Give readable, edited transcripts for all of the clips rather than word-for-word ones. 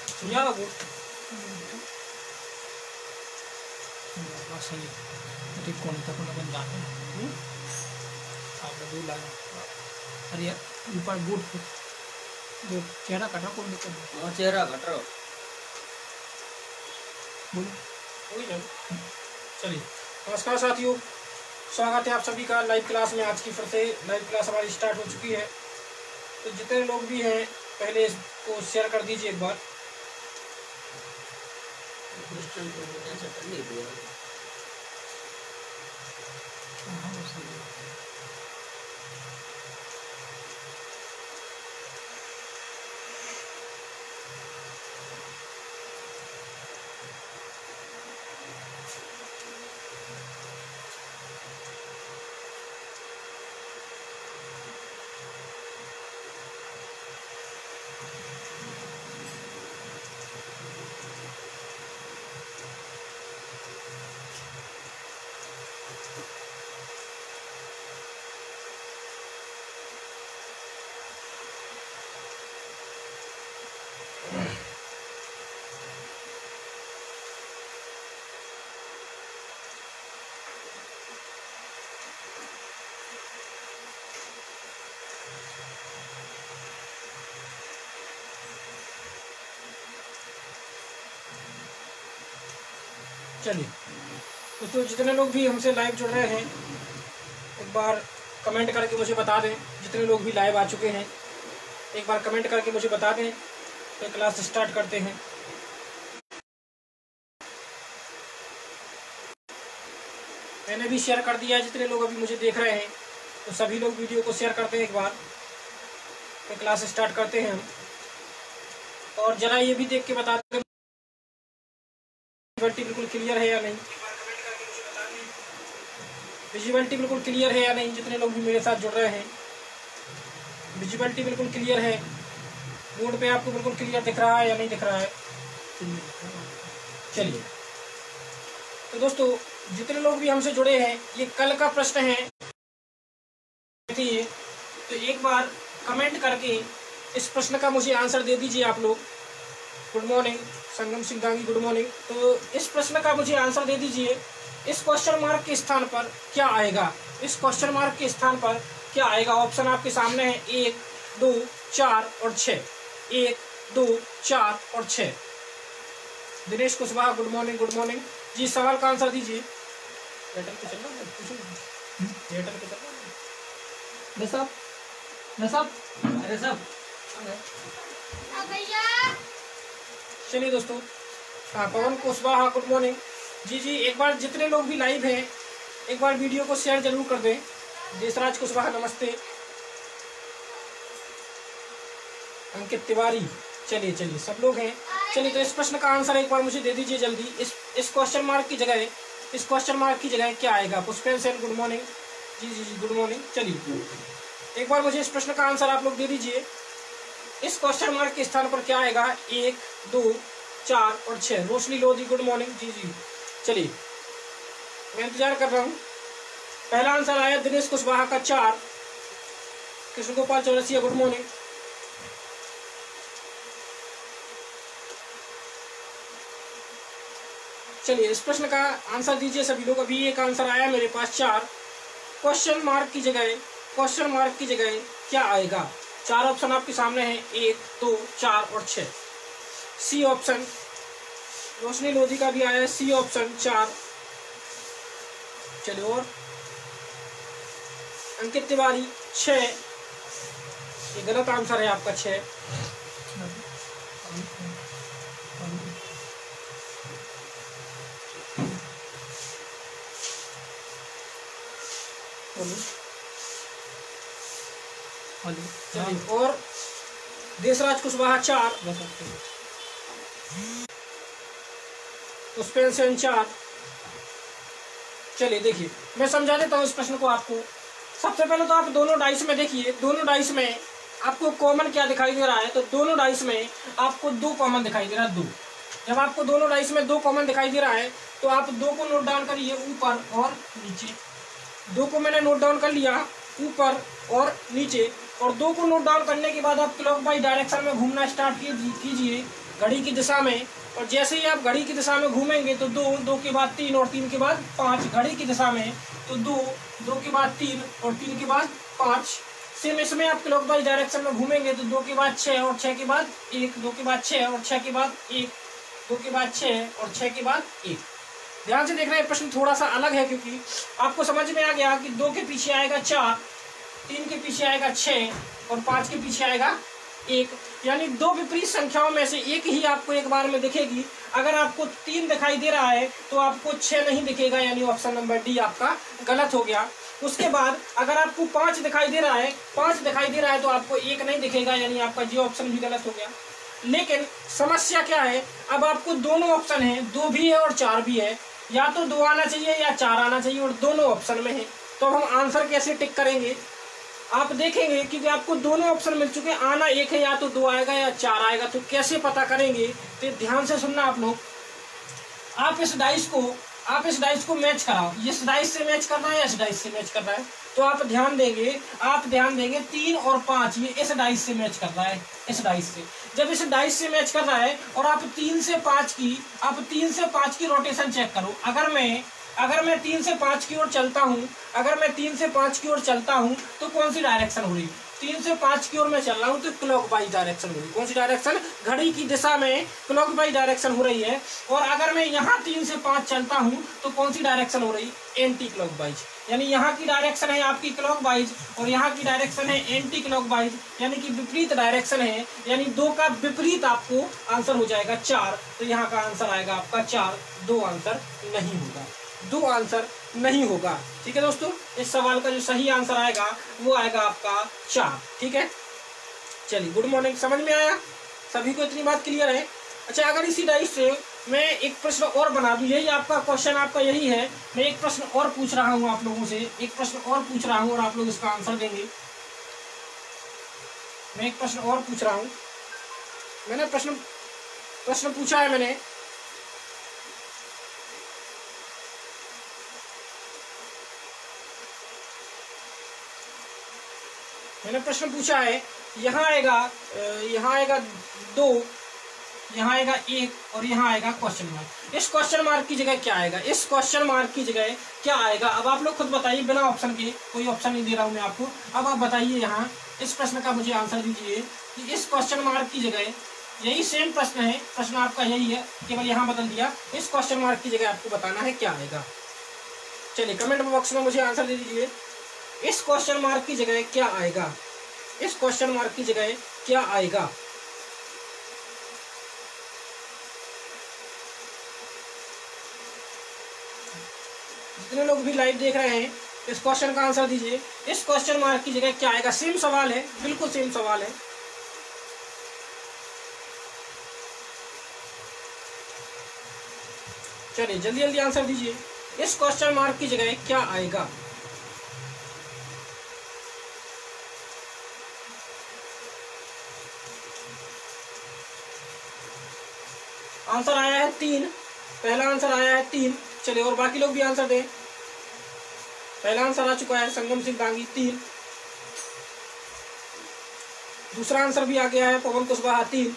Ya bu. Masih itu kontak pun akan datang. Apa dulu lagi? अरे यार ऊपर boot वो चेहरा कट रहा कौन दिक्कत है? हाँ चेहरा कट रहा बोलो वही ना। चलिए नमस्कार साथियों, स्वागत है आप सभी का लाइव क्लास में। आज की फिर से लाइव क्लास हमारी स्टार्ट हो चुकी है। तो जितने लोग भी हैं पहले इसको शेयर कर दीजिए एक बार। चलिए तो जितने लोग भी हमसे लाइव जुड़ रहे हैं एक बार कमेंट करके मुझे बता दें। जितने लोग भी लाइव आ चुके हैं एक बार कमेंट करके मुझे बता दें तो क्लास स्टार्ट करते हैं। मैंने भी शेयर कर दिया है। जितने लोग अभी मुझे देख रहे हैं तो सभी लोग वीडियो को शेयर करते हैं एक बार, तो क्लास स्टार्ट करते हैं हम। और जरा ये भी देख के बता दें विजुअलिटी बिल्कुल क्लियर है या नहीं। विजुअलिटी बिल्कुल क्लियर है या नहीं। जितने लोग भी मेरे साथ जुड़ रहे हैं विजुअलिटी बिल्कुल क्लियर है। बोर्ड पे आपको बिल्कुल क्लियर दिख रहा है या नहीं दिख रहा है। चलिए तो दोस्तों जितने लोग भी हमसे जुड़े हैं ये कल का प्रश्न है तो एक बार कमेंट करके इस प्रश्न का मुझे आंसर दे दीजिए आप लोग। गुड मॉर्निंग संगम सिंह दांगी, गुड मॉर्निंग। तो इस प्रश्न का मुझे आंसर दे दीजिए। इस क्वेश्चन मार्क के स्थान पर क्या आएगा? इस क्वेश्चन मार्क के स्थान पर क्या आएगा? ऑप्शन आपके सामने है 1, 2, 4 और 6। 1, 2, 4 और 6। Dinesh Kushwaha good morning, good morning जी। सवाल का आंसर दीजिए। थिएटर पे चल रहा है, थिएटर पे चल रहा है। अरे सब चलिए दोस्तों, हाँ पवन कुशवाहा गुड मॉर्निंग जी। एक बार जितने लोग भी लाइव हैं एक बार वीडियो को शेयर जरूर कर दें। देशराज कुशवाहा नमस्ते। अंकित तिवारी, चलिए सब लोग हैं। चलिए तो इस प्रश्न का आंसर एक बार मुझे दे दीजिए जल्दी। इस क्वेश्चन मार्क की जगह क्या आएगा? पुष्पेन सेन गुड मॉर्निंग जी गुड मॉर्निंग। चलिए एक बार मुझे इस प्रश्न का आंसर आप लोग दे दीजिए। इस क्वेश्चन मार्क के स्थान पर क्या आएगा? 1, 2, 4 और 6। रोशनी लोधी गुड मॉर्निंग जी। चलिए मैं इंतजार कर रहा हूँ। पहला आंसर आया दिनेश कुशवाहा का 4। Krishna Gopal Chaurasia good morning. चलिए इस प्रश्न का आंसर दीजिए सभी लोग। अभी एक आंसर आया मेरे पास 4। क्वेश्चन मार्क की जगह क्या आएगा? 4 ऑप्शन आपके सामने हैं 1, 2, 4 और 6। सी ऑप्शन रोशनी लोधी का भी आया है सी ऑप्शन 4। चलिए और अंकित तिवारी 6। ये गलत आंसर है आपका 6। चलिए और देशराज कुशवाहा 4। पुष्पेन सेन 4। चलिए देखिए मैं समझा देता हूँ इस प्रश्न को आपको। सबसे पहले तो आप दोनों डाइस में देखिए, दोनों डाइस में आपको कॉमन क्या दिखाई दे रहा है? तो दोनों डाइस में आपको 2 कॉमन दिखाई दे रहा है। 2 जब आपको दोनों डाइस में 2 कॉमन दिखाई दे रहा है तो आप 2 को नोट डाउन करिए ऊपर और नीचे। 2 को मैंने नोट डाउन कर लिया ऊपर और नीचे। और 2 को नोट डाउन करने के बाद आप क्लॉकवाइज डायरेक्शन में घूमना स्टार्ट कीजिए। घड़ी की दिशा में, और जैसे ही आप घड़ी की दिशा में घूमेंगे तो 2, 2 के बाद 3 और 3 के बाद 5, घड़ी की दिशा में तो 2, 2 के बाद 3 और 3 के बाद 5। सेम इसमें आप क्लॉकवाइज डायरेक्शन में घूमेंगे तो 2 के बाद 6 और 6 के बाद 1, 2 के बाद 6 और 6 के बाद 1, 2 के बाद 6 और 6 के बाद 1। ध्यान से देखना, ये प्रश्न थोड़ा सा अलग है क्योंकि आपको समझ में आ गया कि 2 के पीछे आएगा 4, 3 के पीछे आएगा 6 और 5 के पीछे आएगा 1। यानी दो विपरीत संख्याओं में से एक ही आपको एक बार में दिखेगी। अगर आपको 3 दिखाई दे रहा है तो आपको 6 नहीं दिखेगा, यानी ऑप्शन नंबर डी आपका गलत हो गया। उसके बाद अगर आपको 5 दिखाई दे रहा है, 5 दिखाई दे रहा है तो आपको 1 नहीं दिखेगा, यानी आपका जी ऑप्शन भी गलत हो गया। लेकिन समस्या क्या है, अब आपको दोनों ऑप्शन है, 2 भी है और 4 भी है, या तो 2 आना चाहिए या 4 आना चाहिए और दोनों ऑप्शन में है। तो हम आंसर कैसे टिक करेंगे, आप देखेंगे क्योंकि आपको दोनों ऑप्शन मिल चुके हैं, आना एक है, या तो 2 आएगा या 4 आएगा। तो कैसे पता करेंगे, तो ध्यान से सुनना आप लोग। आप इस डाइस को मैच कराओ, इस डाइस से मैच करना है या इस डाइस से मैच करना है। तो आप ध्यान देंगे 3 और 5 ये इस डाइस से मैच कर रहा है, इस डाइस से। जब इस डाइस से मैच कर रहा है और आप 3 से 5 की रोटेशन चेक करो। अगर मैं 3 से 5 की ओर चलता हूँ, तो कौन सी डायरेक्शन हो रही, 3 से 5 की ओर मैं चल रहा हूँ तो क्लॉकवाइज डायरेक्शन हो रही। कौन सी डायरेक्शन, घड़ी की दिशा में क्लॉकवाइज डायरेक्शन हो रही है। और अगर मैं यहाँ 3 से 5 चलता हूँ तो कौन सी डायरेक्शन हो रही, एंटी क्लॉकवाइज। यानी यहाँ की डायरेक्शन है आपकी क्लॉकवाइज और यहाँ की डायरेक्शन है एंटी क्लॉकवाइज, यानी कि विपरीत डायरेक्शन है। यानी 2 का विपरीत आपको आंसर हो जाएगा 4। तो यहाँ का आंसर आएगा आपका 4, 2 आंसर नहीं होगा, 2 आंसर नहीं होगा। ठीक है दोस्तों, इस सवाल का जो सही आंसर आएगा वो आएगा आपका 4। ठीक है, चलिए गुड मॉर्निंग, समझ में आया सभी को, इतनी बात क्लियर है। अच्छा, अगर इसी डाइस से मैं एक प्रश्न और बना दूं, यही आपका क्वेश्चन आपका यही है, मैं एक प्रश्न और पूछ रहा हूं आप लोगों से, एक प्रश्न और पूछ रहा हूं और आप लोग इसका आंसर देंगे। मैं एक प्रश्न और पूछ रहा हूं, मैंने प्रश्न पूछा है, मैंने प्रश्न पूछा है। यहाँ आएगा 2, यहाँ आएगा 1 और यहाँ आएगा क्वेश्चन मार्क। इस क्वेश्चन मार्क की जगह क्या आएगा, इस क्वेश्चन मार्क की जगह क्या आएगा? अब आप लोग खुद बताइए, बिना ऑप्शन के, कोई ऑप्शन नहीं दे रहा हूँ मैं आपको। अब आप बताइए, यहाँ इस प्रश्न का मुझे आंसर दीजिए कि इस क्वेश्चन मार्क की जगह, यही सेम प्रश्न है, प्रश्न आपका यही है, केवल यहाँ बदल दिया। इस क्वेश्चन मार्क की जगह आपको बताना है क्या आएगा। चलिए कमेंट बॉक्स में मुझे आंसर दे दीजिए, इस क्वेश्चन मार्क की जगह क्या आएगा, इस क्वेश्चन मार्क की जगह क्या आएगा। जितने लोग भी लाइव देख रहे हैं इस क्वेश्चन का आंसर दीजिए, इस क्वेश्चन मार्क की जगह क्या आएगा। सेम सवाल है, बिल्कुल सेम सवाल है। चलिए जल्दी जल्दी आंसर दीजिए, इस क्वेश्चन मार्क की जगह क्या आएगा। आंसर आया है 3, पहला आंसर आया है 3। चलिए और बाकी लोग भी आंसर दें। पहला आंसर आ चुका है संगम सिंह दांगी 3, दूसरा आंसर भी आ गया है पवन कुशवाहा 3।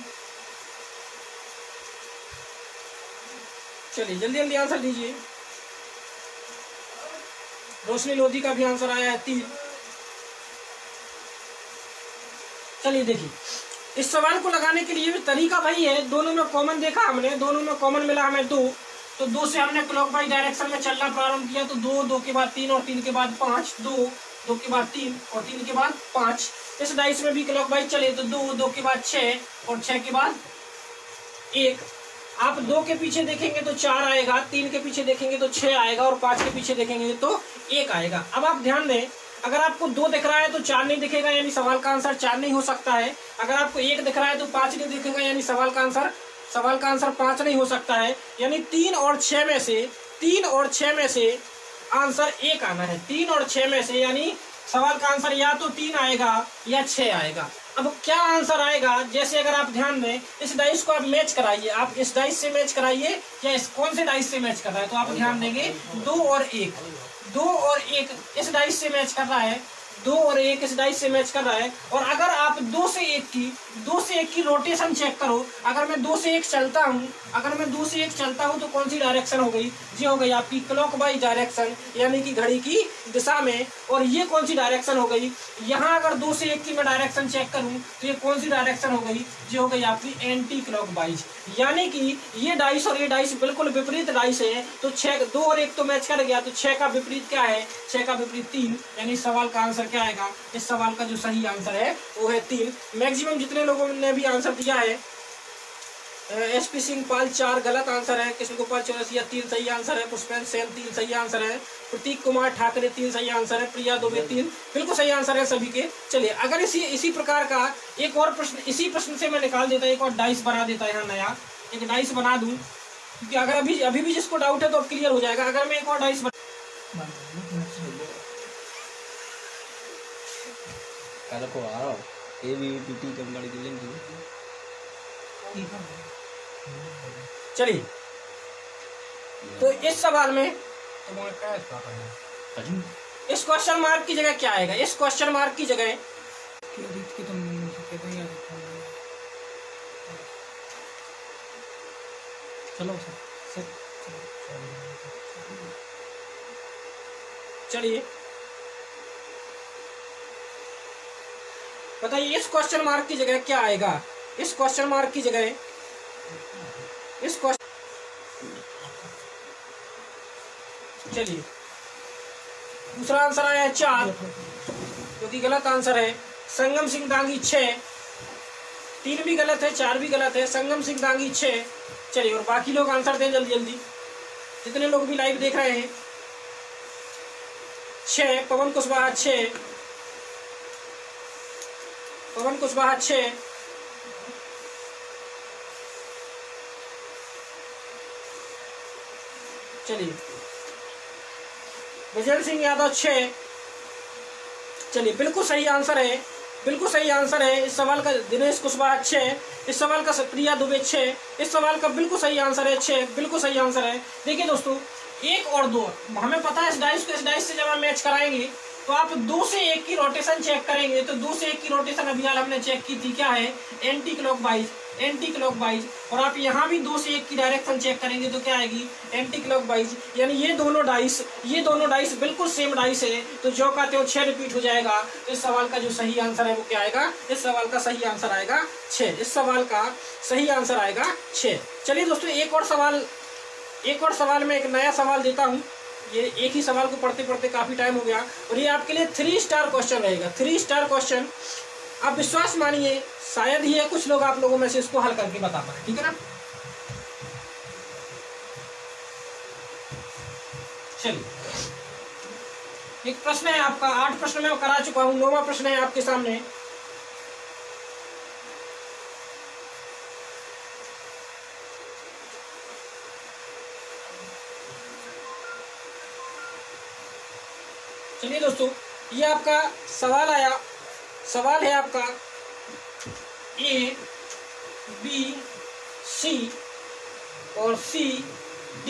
चलिए जल्दी जल्दी आंसर दीजिए। रोशनी लोधी का भी आंसर आया है 3। चलिए देखिए, इस सवाल को लगाने के लिए भी तरीका वही है, दोनों में कॉमन देखा हमने, दोनों में कॉमन मिला हमें 2, तो 2 से हमने क्लॉकवाइज डायरेक्शन में चलना प्रारंभ किया। तो 2, 2 के बाद 3 और 3 के बाद 5, 2, 2 के बाद 3 और 3 के बाद 5। इस डाइस में भी क्लॉकवाइज चले तो 2, 2 के बाद 6 और 6 के बाद 1। आप 2 के पीछे देखेंगे तो 4 आएगा, 3 के पीछे देखेंगे तो 6 आएगा और 5 के पीछे देखेंगे तो 1 आएगा। अब आप ध्यान दें, अगर आपको 2 दिख रहा है तो 4 नहीं दिखेगा, यानी सवाल का आंसर 4 नहीं हो सकता है। अगर आपको 1 दिख रहा है तो 5 नहीं दिखेगा, यानी सवाल का आंसर 5 नहीं हो सकता है। यानी 3 और 6 में से आंसर 1 आना है, 3 और 6 में से, यानी सवाल का आंसर या तो 3 आएगा या 6 आएगा। अब क्या आंसर आएगा, जैसे अगर आप ध्यान दें, इस डाइस को आप मैच कराइए, आप इस डाइस से मैच कराइए या इस कौन से डाइस से मैच कर रहा है, तो आप ध्यान देंगे 2 और 1 इस डाइस से मैच कर रहा है, 2 और 1 इस डाइस से मैच कर रहा है। और अगर आप 2 से 1 की रोटेशन चेक करो, अगर मैं 2 से 1 चलता हूँ, तो कौन सी डायरेक्शन हो गई? ये हो गई आपकी क्लॉकवाइज डायरेक्शन, यानी कि घड़ी की दिशा में। और ये कौन सी डायरेक्शन हो गई? यहाँ अगर 2 से 1 की मैं डायरेक्शन चेक करूँ तो ये कौन सी डायरेक्शन हो गई? ये हो गई आपकी एंटी क्लॉकवाइज, यानी कि ये डाइस और ये डाइस बिल्कुल विपरीत डाइस है। तो 2 और 1 तो मैच कर गया, तो 6 का विपरीत क्या है? 6 का विपरीत 3, यानी इस सवाल का आंसर क्या आएगा? इस सवाल का जो सही आंसर है वो है 3। मैक्सिमम जितने लोगों ने भी आंसर दिया है, SP सिंह पाल 4 गलत आंसर है, कृष्ण गोपाल चौरसिया 3 सही आंसर है, पुष्पेंद्र सेन 3 सही आंसर है, प्रतीक कुमार ठाकरे 3 सही आंसर है, प्रिया दुबे 3 बिल्कुल सही आंसर है सभी के। चलिए अगर इसी प्रकार का एक और प्रश्न, इसी प्रश्न से मैं निकाल देता, एक और डाइस बना देता, यहाँ नया एक डाइस बना दूं, क्योंकि अगर अभी भी जिसको डाउट है तो अब क्लियर हो जाएगा। अगर मैं एक और डाइस चलिए, तो इस सवाल में इस क्वेश्चन मार्क की जगह क्या आएगा? इस क्वेश्चन मार्क की जगह चलिए बताइए, इस क्वेश्चन मार्क की जगह क्या आएगा? इस क्वेश्चन मार्क की जगह चलिए दूसरा आंसर आया है 4, जो कि गलत आंसर है। संगम सिंह दांगी 6, 3 भी गलत है, 4 भी गलत है, संगम सिंह दांगी 6। चलिए और बाकी लोग आंसर दें जल्दी जल्दी, जितने लोग भी लाइव देख रहे हैं। 6 पवन कुशवाहा 6, पवन कुशवाहा 6, चलिए विजय सिंह यादव 6। चलिए बिल्कुल सही आंसर है, बिल्कुल सही आंसर है इस सवाल का। दिनेश कुशवाहा 6, इस सवाल का प्रिया दुबे 6, इस सवाल का बिल्कुल सही आंसर है 6, बिल्कुल सही आंसर है। देखिए दोस्तों, 1 और 2 हमें पता है, इस डाइस को इस डाइस से जब हम मैच कराएंगे तो आप 2 से 1 की रोटेशन चेक करेंगे, तो 2 से 1 की रोटेशन अभी हाल हमने चेक की थी, क्या है? Anti clockwise, anti clockwise. और आप यहाँ भी 2 से 1 की डायरेक्शन चेक करेंगे तो क्या आएगी? Anti clockwise. यानी ये दोनों डाइस बिल्कुल सेम डाइस है, तो जो का त्यों 6 रिपीट हो जाएगा। तो इस सवाल का जो सही आंसर है वो क्या आएगा? इस सवाल का सही आंसर आएगा 6। इस सवाल का सही आंसर आएगा 6। चलिए दोस्तों, एक और सवाल में एक नया सवाल देता हूँ। ये एक ही सवाल को पढ़ते पढ़ते काफी टाइम हो गया, और ये आपके लिए 3 स्टार क्वेश्चन रहेगा। 3 स्टार क्वेश्चन, आप विश्वास मानिए शायद ही है कुछ लोग आप लोगों में से इसको हल करके बता पाए, ठीक है ना? चलिए, एक प्रश्न है आपका, 8 प्रश्न मैं करा चुका हूं, 9वां प्रश्न है आपके सामने। चलिए दोस्तों, ये आपका सवाल है आपका A, B, C और C, D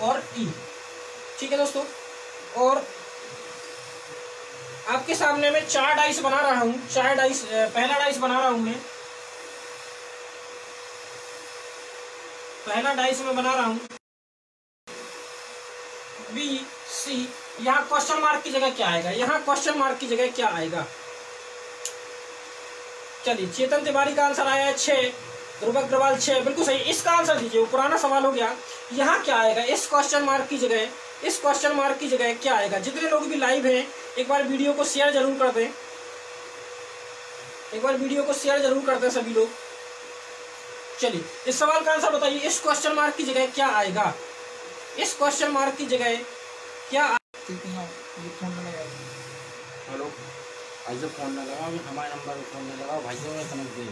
और E, ठीक है दोस्तों। और आपके सामने मैं 4 डाइस बना रहा हूं, 4 डाइस, पहला डाइस बना रहा हूं मैं, पहला डाइस में बना रहा हूं B, C। यहाँ क्वेश्चन मार्क की जगह क्या आएगा? यहाँ क्वेश्चन मार्क की जगह क्या आएगा? चलिए, चेतन तिवारी का आंसर आया है 6, ध्रुव अग्रवाल 6, बिल्कुल सही। इसका आंसर दीजिए, वो पुराना सवाल हो गया। यहाँ क्या आएगा? इस क्वेश्चन मार्क की जगह क्या आएगा? जितने लोग भी लाइव हैं एक बार वीडियो को शेयर जरूर कर दें, सभी लोग। चलिए, इस सवाल का आंसर बताइए, इस क्वेश्चन मार्क की जगह क्या आएगा? इस क्वेश्चन मार्क की जगह क्या? हेलो, ऐसे फोन न लगाओ, हमारे नंबर पर फोन न लगाओ भाइयों, में समझ गए।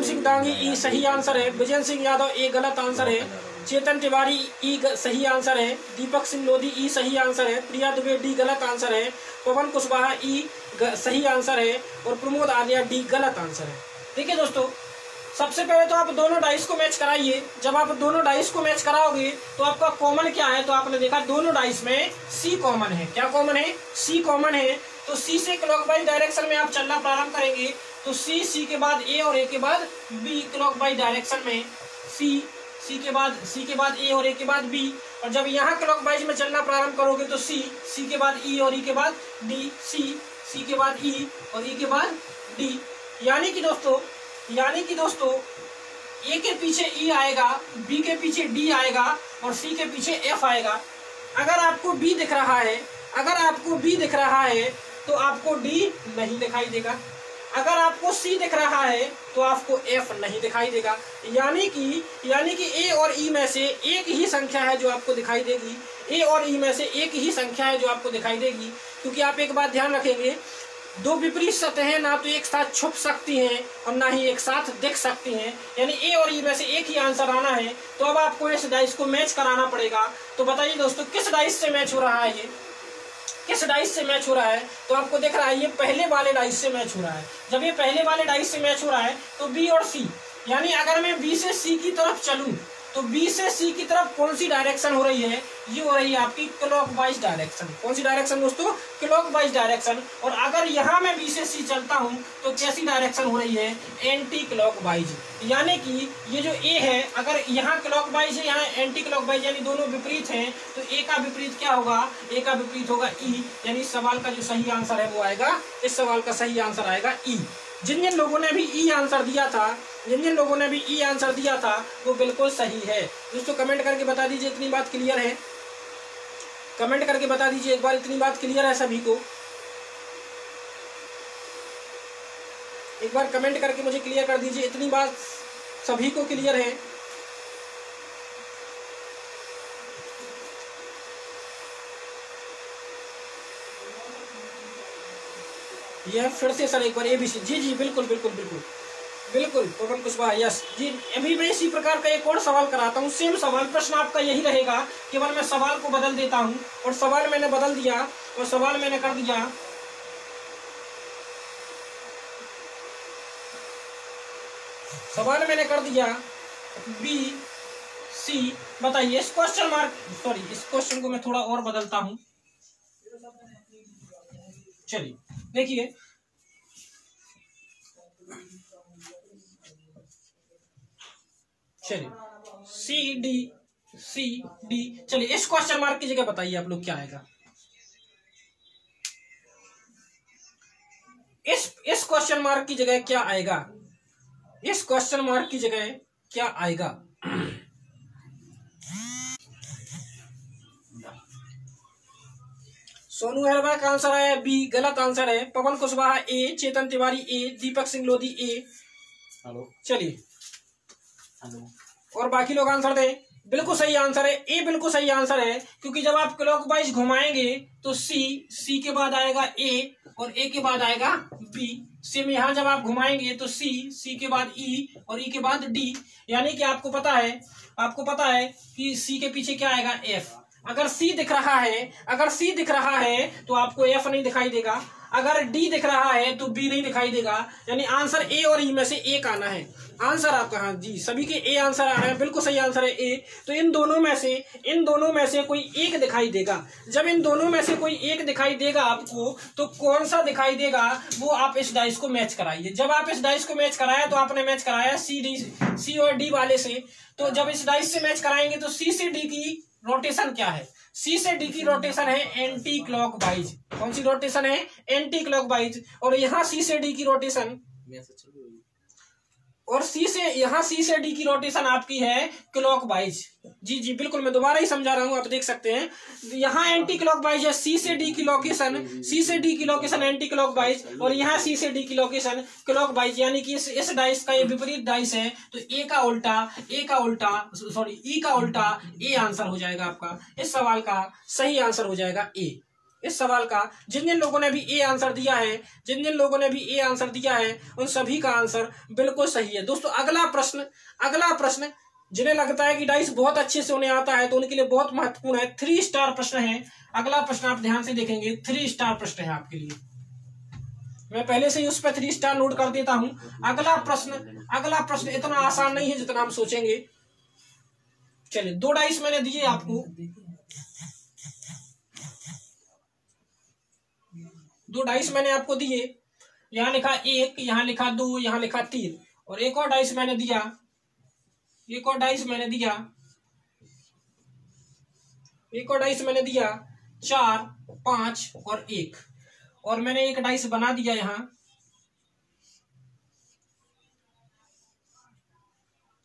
सिंह दांगी ई सही आंसर है, विजय सिंह यादव ए गलत आंसर है, चेतन तिवारी ई सही आंसर है, दीपक सिंह लोधी ई सही आंसर है, प्रिया दुबे डी गलत आंसर है, पवन कुशवाहा ई सही आंसर है, और प्रमोद आर्या डी गलत आंसर है। देखिए दोस्तों, सबसे पहले तो आप दोनों डाइस को मैच कराइए। जब आप दोनों डाइस को मैच कराओगे तो आपका कॉमन क्या है, तो आपने देखा दोनों डाइस में सी कॉमन है। क्या कॉमन है? सी कॉमन है। तो सी से क्लॉकवाइज डायरेक्शन में आप चलना प्रारंभ करेंगे तो सी के बाद ए और ए के बाद बी, क्लॉकवाइज डायरेक्शन में सी के बाद ए और ए के बाद बी। और जब यहाँ क्लॉकवाइज में चलना प्रारंभ करोगे तो सी के बाद ई और ई के बाद डी, सी के बाद ई और ई के बाद डी। यानी कि दोस्तों ए के पीछे ई आएगा, बी के पीछे डी आएगा और सी के पीछे एफ आएगा। अगर आपको बी दिख रहा है तो आपको डी नहीं दिखाई देगा। अगर आपको सी दिख रहा है तो आपको एफ नहीं दिखाई देगा। यानी कि ए और ई में से एक ही संख्या है जो आपको दिखाई देगी। ए और ई में से एक ही संख्या है जो आपको दिखाई देगी। क्योंकि आप एक बात ध्यान रखेंगे, दो विपरीत सतहें ना तो एक साथ छुप सकती हैं और ना ही एक साथ दिख सकती हैं। यानी ए और ई में से एक ही आंसर आना है। तो अब आपको इस डाइस को मैच कराना पड़ेगा। तो बताइए दोस्तों, किस डाइस से मैच हो रहा है? ये किस डाइस से मैच हो रहा है? तो आपको दिख रहा है ये पहले वाले डाइस से मैच हो रहा है। जब ये पहले वाले डाइस से मैच हो रहा है तो बी और सी, यानी अगर मैं बी से सी की तरफ चलूं तो बी से सी की तरफ कौन सी डायरेक्शन हो रही है? ये हो रही है आपकी क्लॉकवाइज डायरेक्शन। कौन सी डायरेक्शन दोस्तों? Clockwise direction. और अगर यहाँ मैं बी से सी चलता हूँ तो कैसी डायरेक्शन हो रही है? Anti clockwise. यानी कि ये जो ए है, अगर यहाँ क्लॉकवाइज है, यहाँ एंटी क्लॉकवाइज, यानी दोनों विपरीत हैं। तो ए का विपरीत क्या होगा? ए का विपरीत होगा ई। यानी इस सवाल का जो सही आंसर है वो आएगा, इस सवाल का सही आंसर आएगा ई। जिन लोगों ने भी ई आंसर दिया था वो बिल्कुल सही है। दोस्तों कमेंट करके बता दीजिए इतनी बात क्लियर है। कमेंट करके बता दीजिए एक बार, इतनी बात क्लियर है सभी को? एक बार कमेंट करके मुझे क्लियर कर दीजिए, इतनी बात सभी को क्लियर है? यह फिर से सर एक बार एबीसी। जी बिल्कुल पवन कुशवाहा, यस जी। अभी मैं इसी प्रकार का एक और सवाल कराता हूँ। सेम सवाल, प्रश्न आपका यही रहेगा, केवल मैं सवाल को बदल देता हूँ। और सवाल मैंने बदल दिया और सवाल मैंने कर दिया बी सी। बताइए इस क्वेश्चन को मैं थोड़ा और बदलता हूँ। चलिए देखिए, सी डी। चलिए इस क्वेश्चन मार्क की जगह बताइए आप लोग क्या आएगा? इस क्वेश्चन मार्क की जगह क्या आएगा? इस क्वेश्चन मार्क की जगह क्या आएगा? सोनू हैरवा का आंसर है बी, गलत आंसर है। पवन कुशवाहा ए, चेतन तिवारी ए, दीपक सिंह लोधी ए। चलिए और बाकी लोग आंसर दें। बिल्कुल सही आंसर है ए, बिल्कुल सही आंसर है। क्योंकि जब आप क्लॉकवाइज घुमाएंगे तो सी के बाद आएगा ए और ए के बाद आएगा बी। सेम यहाँ जब आप घुमाएंगे तो सी के बाद ई और ई के बाद डी। यानी कि आपको पता है कि सी के पीछे क्या आएगा? एफ। अगर सी दिख रहा है तो आपको एफ नहीं दिखाई देगा। अगर डी दिख रहा है तो बी नहीं दिखाई देगा। यानी आंसर ए और ई में से एक आना है। आंसर आपका, हाँ जी सभी के ए आंसर आ रहे हैं। बिल्कुल सही आंसर है ए। तो इन दोनों में से कोई एक दिखाई देगा। जब इन दोनों में से कोई एक दिखाई देगा आपको, तो कौन सा दिखाई देगा वो आप इस डाइस को मैच कराइए। जब आप इस डाइस को मैच कराया तो आपने मैच कराया सी और डी वाले से। तो जब इस डाइस से मैच कराएंगे तो सी से डी की रोटेशन क्या है? सी से डी की रोटेशन है एंटी क्लॉकवाइज। कौन सी रोटेशन है? Anti clockwise. और यहाँ सी से डी की रोटेशन, और यहाँ सी से डी की रोटेशन आपकी है क्लॉकवाइज। जी बिल्कुल, मैं दोबारा ही समझा रहा हूँ, आप देख सकते हैं। यहाँ एंटी क्लॉकवाइज है। सी से डी की लोकेशन एंटी क्लॉकवाइज और यहाँ सी से डी की लोकेशन क्लॉकवाइज। यानी कि इस डाइस का ये विपरीत डाइस है। तो ई का उल्टा ए आंसर हो जाएगा आपका। इस सवाल का सही आंसर हो जाएगा ए। इस सवाल का जिन लोगों ने भी ए आंसर दिया है उन सभी का आंसर बिल्कुल सही है। दोस्तों अगला प्रश्न जिन्हें लगता है कि डाइस बहुत अच्छे से उन्हें आता है तो उनके लिए बहुत महत्वपूर्ण है। 3 स्टार प्रश्न है। अगला प्रश्न आप ध्यान से देखेंगे, 3 स्टार प्रश्न है आपके लिए। मैं पहले से ही उस पर 3 स्टार नोट कर देता हूं। अगला प्रश्न इतना आसान नहीं है जितना हम सोचेंगे। चलिए 2 डाइस मैंने दिए आपको, 2 डाइस मैंने आपको दिए। यहाँ लिखा 1, यहाँ लिखा 2, यहाँ लिखा 3, और एक और डाइस मैंने दिया, 4, 5 और 1, और मैंने एक डाइस बना दिया यहाँ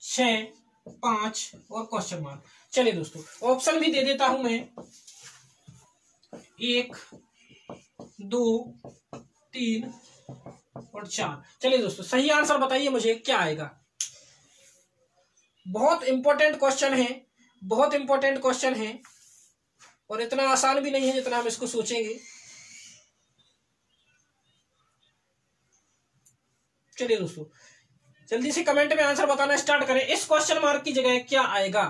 6, 5 और क्वेश्चन मार्क। चलिए दोस्तों ऑप्शन भी दे देता हूं मैं, 1, 2, 3 और 4। चलिए दोस्तों सही आंसर बताइए मुझे क्या आएगा। बहुत इंपॉर्टेंट क्वेश्चन है, और इतना आसान भी नहीं है जितना हम इसको सोचेंगे। चलिए दोस्तों जल्दी से कमेंट में आंसर बताना स्टार्ट करें। इस क्वेश्चन मार्क की जगह क्या आएगा?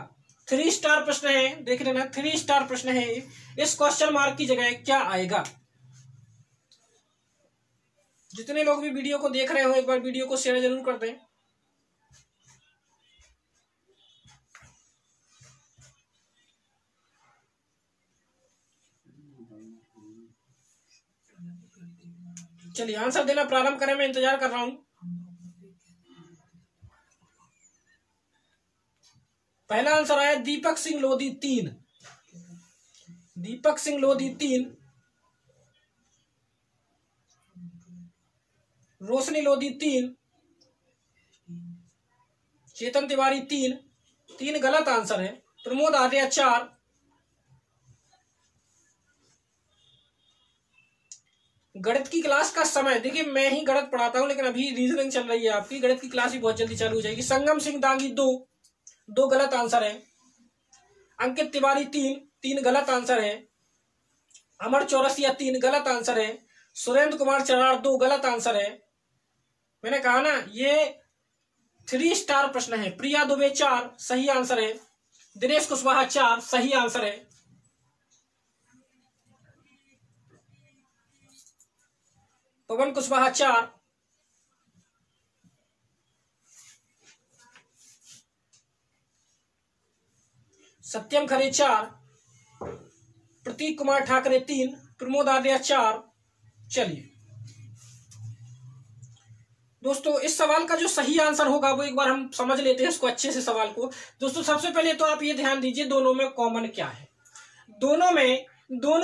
3 स्टार प्रश्न है, देख लेना 3 स्टार प्रश्न है। इस क्वेश्चन मार्क की जगह क्या आएगा? जितने लोग भी वीडियो को देख रहे हो एक बार वीडियो को शेयर जरूर कर दें। चलिए आंसर देना प्रारंभ करें, मैं इंतजार कर रहा हूं। पहला आंसर आया दीपक सिंह लोधी 3, दीपक सिंह लोधी 3, रोशनी लोधी 3, चेतन तिवारी 3 गलत आंसर है। प्रमोद आर्या 4, गणित की क्लास का समय, देखिए मैं ही गणित पढ़ाता हूं लेकिन अभी रीजनिंग चल रही है आपकी, गणित की क्लास भी बहुत जल्दी चालू हो जाएगी। संगम सिंह दांगी 2 गलत आंसर है। अंकित तिवारी 3 गलत आंसर है। अमर चौरसिया 3 गलत आंसर है। सुरेंद्र कुमार चरार 2 गलत आंसर है। मैंने कहा ना ये 3 स्टार प्रश्न है। प्रिया दुबे 4 सही आंसर है। दिनेश कुशवाहा 4 सही आंसर है। पवन कुशवाहा 4, सत्यम खरे 4, प्रतीक कुमार ठाकरे 3, प्रमोद आर्या 4। चलिए दोस्तों इस सवाल का जो सही आंसर होगा वो एक बार हम समझ लेते हैं इसको अच्छे से सवाल को। दोस्तों सबसे पहले तो आप ये ध्यान दीजिए दोनों में कॉमन क्या है। दोनों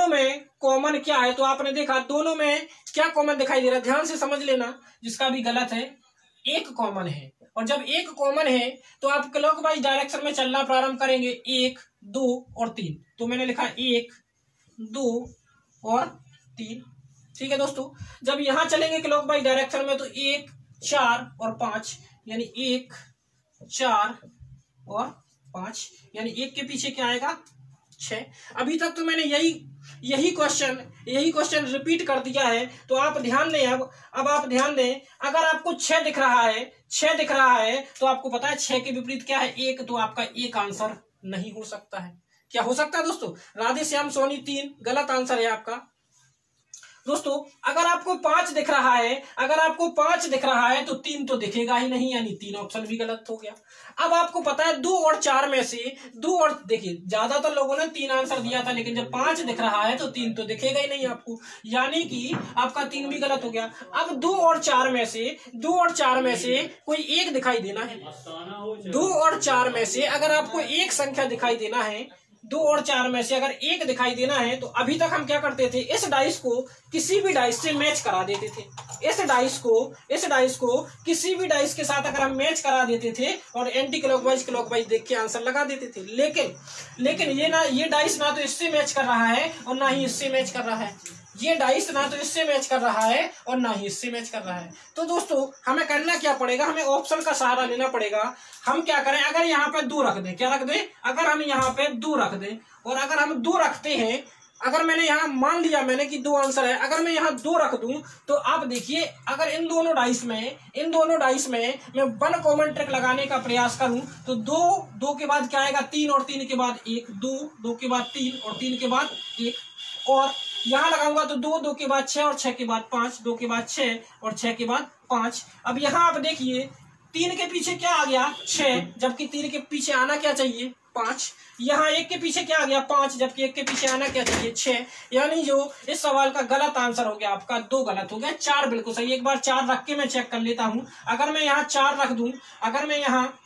में कॉमन क्या है, तो आपने देखा दोनों में क्या कॉमन दिखाई दे रहा है, ध्यान से समझ लेना। जिसका भी गलत है, एक कॉमन है, और जब एक कॉमन है तो आप क्लॉकवाइज डायरेक्शन में चलना प्रारंभ करेंगे। 1, 2 और 3, तो मैंने लिखा 1, 2 और 3। ठीक है दोस्तों, जब यहां चलेंगे क्लॉकवाइज डायरेक्शन में तो 1, 4 और 5, यानी 1, 4 और 5, यानी 1 के पीछे क्या आएगा 6। अभी तक तो मैंने यही क्वेश्चन रिपीट कर दिया है। तो आप ध्यान दें, अब आप ध्यान दें, अगर आपको 6 दिख रहा है तो आपको पता है 6 के विपरीत क्या है 1, तो आपका एक आंसर नहीं हो सकता है। क्या हो सकता है दोस्तों? राधे श्याम सोनी 3 गलत आंसर है आपका। दोस्तों अगर आपको 5 दिख रहा है तो 3 तो दिखेगा ही नहीं, यानी 3 ऑप्शन भी गलत हो गया। अब आपको पता है 2 और 4 में से 2 और, देखिए ज्यादातर लोगों ने 3 आंसर दिया था, लेकिन जब 5 दिख रहा है तो 3 तो दिखेगा ही नहीं आपको, यानी कि आपका 3 भी गलत हो गया। अब 2 और 4 में से कोई एक दिखाई देना है। 2 और 4 में से अगर आपको एक संख्या दिखाई देना है, 2 और 4 में से अगर एक दिखाई देना है, तो अभी तक हम क्या करते थे, इस डाइस को किसी भी डाइस से मैच करा देते थे। इस डाइस को किसी भी डाइस के साथ अगर हम मैच करा देते थे और एंटी क्लॉकवाइज देख के आंसर लगा देते थे। लेकिन ये डाइस ना तो इससे मैच कर रहा है और ना ही इससे मैच कर रहा है। ये डाइस ना तो इससे मैच कर रहा है और ना ही इससे मैच कर रहा है। तो दोस्तों हमें करना क्या पड़ेगा, हमें ऑप्शन का सहारा लेना पड़ेगा। हम क्या करें, अगर यहाँ पे 2 रख दें, क्या रख दें, अगर हम यहाँ पे 2 रख दें, और अगर हम 2 रखते हैं, अगर मैंने यहाँ मान लिया मैंने कि 2 आंसर है, अगर मैं यहाँ 2 रख दूं तो आप देखिए, अगर इन दोनों डाइस में मैं 1 कॉमन ट्रिक लगाने का प्रयास करूं तो 2 के बाद क्या आएगा 3, और 3 के बाद 1, 2 के बाद 3 और 3 के बाद 1, और यहाँ लगाऊंगा तो 2, 2 के बाद 6 और 6 के बाद 5, 2 के बाद 6 और 6 के बाद 5। अब यहाँ आप देखिए 3 के पीछे क्या आ गया 6, जबकि 3 के पीछे आना क्या चाहिए 5। यहाँ 1 के पीछे क्या आ गया 5, जबकि 1 के पीछे आना क्या चाहिए 6। यानी जो इस सवाल का गलत आंसर हो गया आपका 2 गलत हो गया, 4 बिल्कुल सही। एक बार 4 रख के मैं चेक कर लेता हूं। अगर मैं यहाँ 4 रख दूं, अगर मैं यहाँ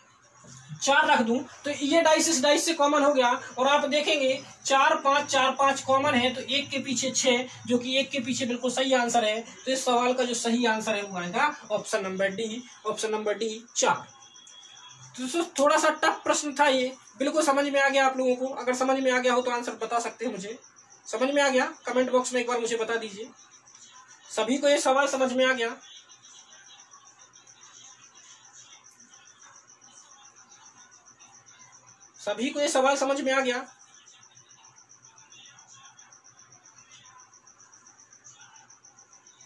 4 रख दूं तो ये डाइस इस डाइस से कॉमन हो गया, और आप देखेंगे 4 5 4 5 कॉमन है, तो 1 के पीछे 6, जो कि 1 के पीछे बिल्कुल सही आंसर है। तो इस सवाल का जो सही आंसर है वो आएगा option number D, option number D 4। तो थोड़ा सा टफ प्रश्न था ये, बिल्कुल समझ में आ गया आप लोगों को? अगर समझ में आ गया हो तो आंसर बता सकते हैं मुझे। समझ में आ गया? कमेंट बॉक्स में एक बार मुझे बता दीजिए, सभी को ये सवाल समझ में आ गया? सभी को ये सवाल समझ में आ गया?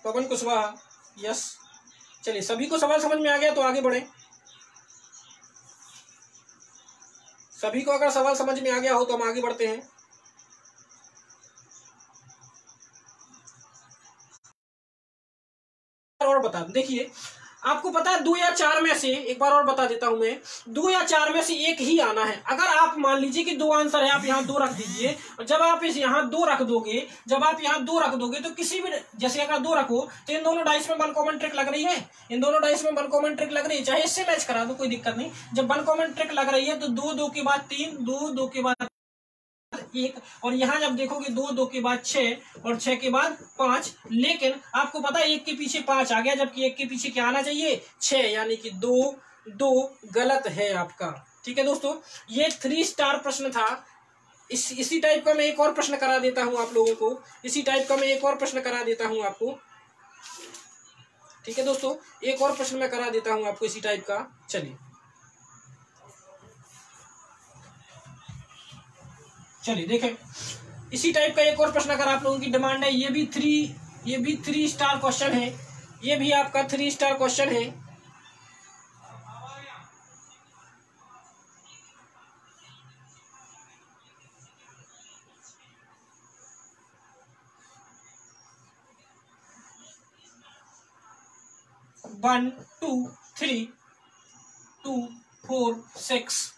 पवन कुशवाहा, यस। चलिए, सभी को सवाल समझ में आ गया तो आगे बढ़े। सभी को अगर सवाल समझ में आ गया हो तो हम आगे बढ़ते हैं। और बता, देखिए आपको पता है 2 या 4 में से, एक बार और बता देता हूं मैं, 2 या 4 में से एक ही आना है। अगर आप मान लीजिए कि 2 आंसर है, आप यहाँ 2 रख दीजिए, और जब आप इस यहाँ 2 रख दोगे, जब आप यहाँ 2 रख दोगे तो किसी भी, जैसे अगर 2 रखो तो इन दोनों डाइस में 1 कॉमन ट्रिक लग रही है, इन दोनों डाइस में 1 कॉमन ट्रिक लग रही है, चाहे इससे मैच करा दो कोई दिक्कत नहीं। जब 1 कॉमन ट्रिक लग रही है तो 2 2 के बाद 3, 2 2 के बाद 1, और यहाँ जब देखोगे 2 2 के बाद 6 और 6 के बाद 5। लेकिन आपको पता है 1 के पीछे 5 आ गया, जबकि 1 के पीछे क्या आना चाहिए 6, यानी कि 2 2 गलत है आपका। ठीक है दोस्तों, ये 3 स्टार प्रश्न था। इसी टाइप का मैं एक और प्रश्न करा देता हूं आप लोगों को, इसी टाइप का मैं एक और प्रश्न करा देता हूं आपको। ठीक है दोस्तों, एक और प्रश्न मैं करा देता हूं आपको इसी टाइप का। चलिए देखें, इसी टाइप का एक और प्रश्न अगर आप लोगों की डिमांड है, ये भी 3 स्टार क्वेश्चन है, ये भी आपका 3 स्टार क्वेश्चन है। वन 2 3 2 4 6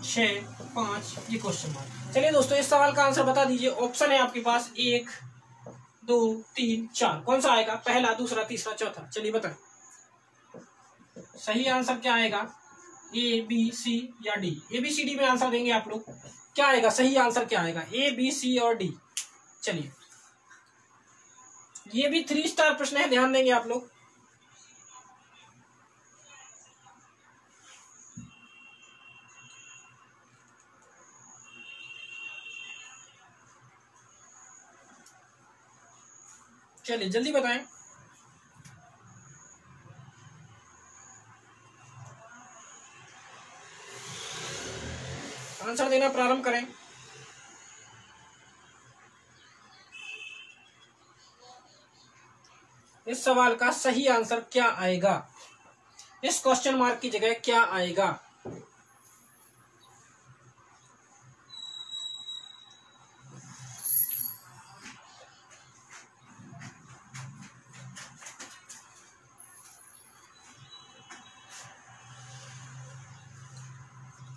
6 5 ये क्वेश्चन मार्क। चलिए दोस्तों, इस सवाल का आंसर बता दीजिए। ऑप्शन है आपके पास 1 2 3 4, कौन सा आएगा? पहला, दूसरा, तीसरा, चौथा? चलिए बताएं, सही आंसर क्या आएगा? ए बी सी या D? A B C D में आंसर देंगे आप लोग, क्या आएगा? सही आंसर क्या आएगा? ए बी सी और डी। चलिए, ये भी 3 स्टार प्रश्न है, ध्यान देंगे आप लोग। चलिए जल्दी बताएं, आंसर देना प्रारंभ करें। इस सवाल का सही आंसर क्या आएगा? इस क्वेश्चन मार्क की जगह क्या आएगा?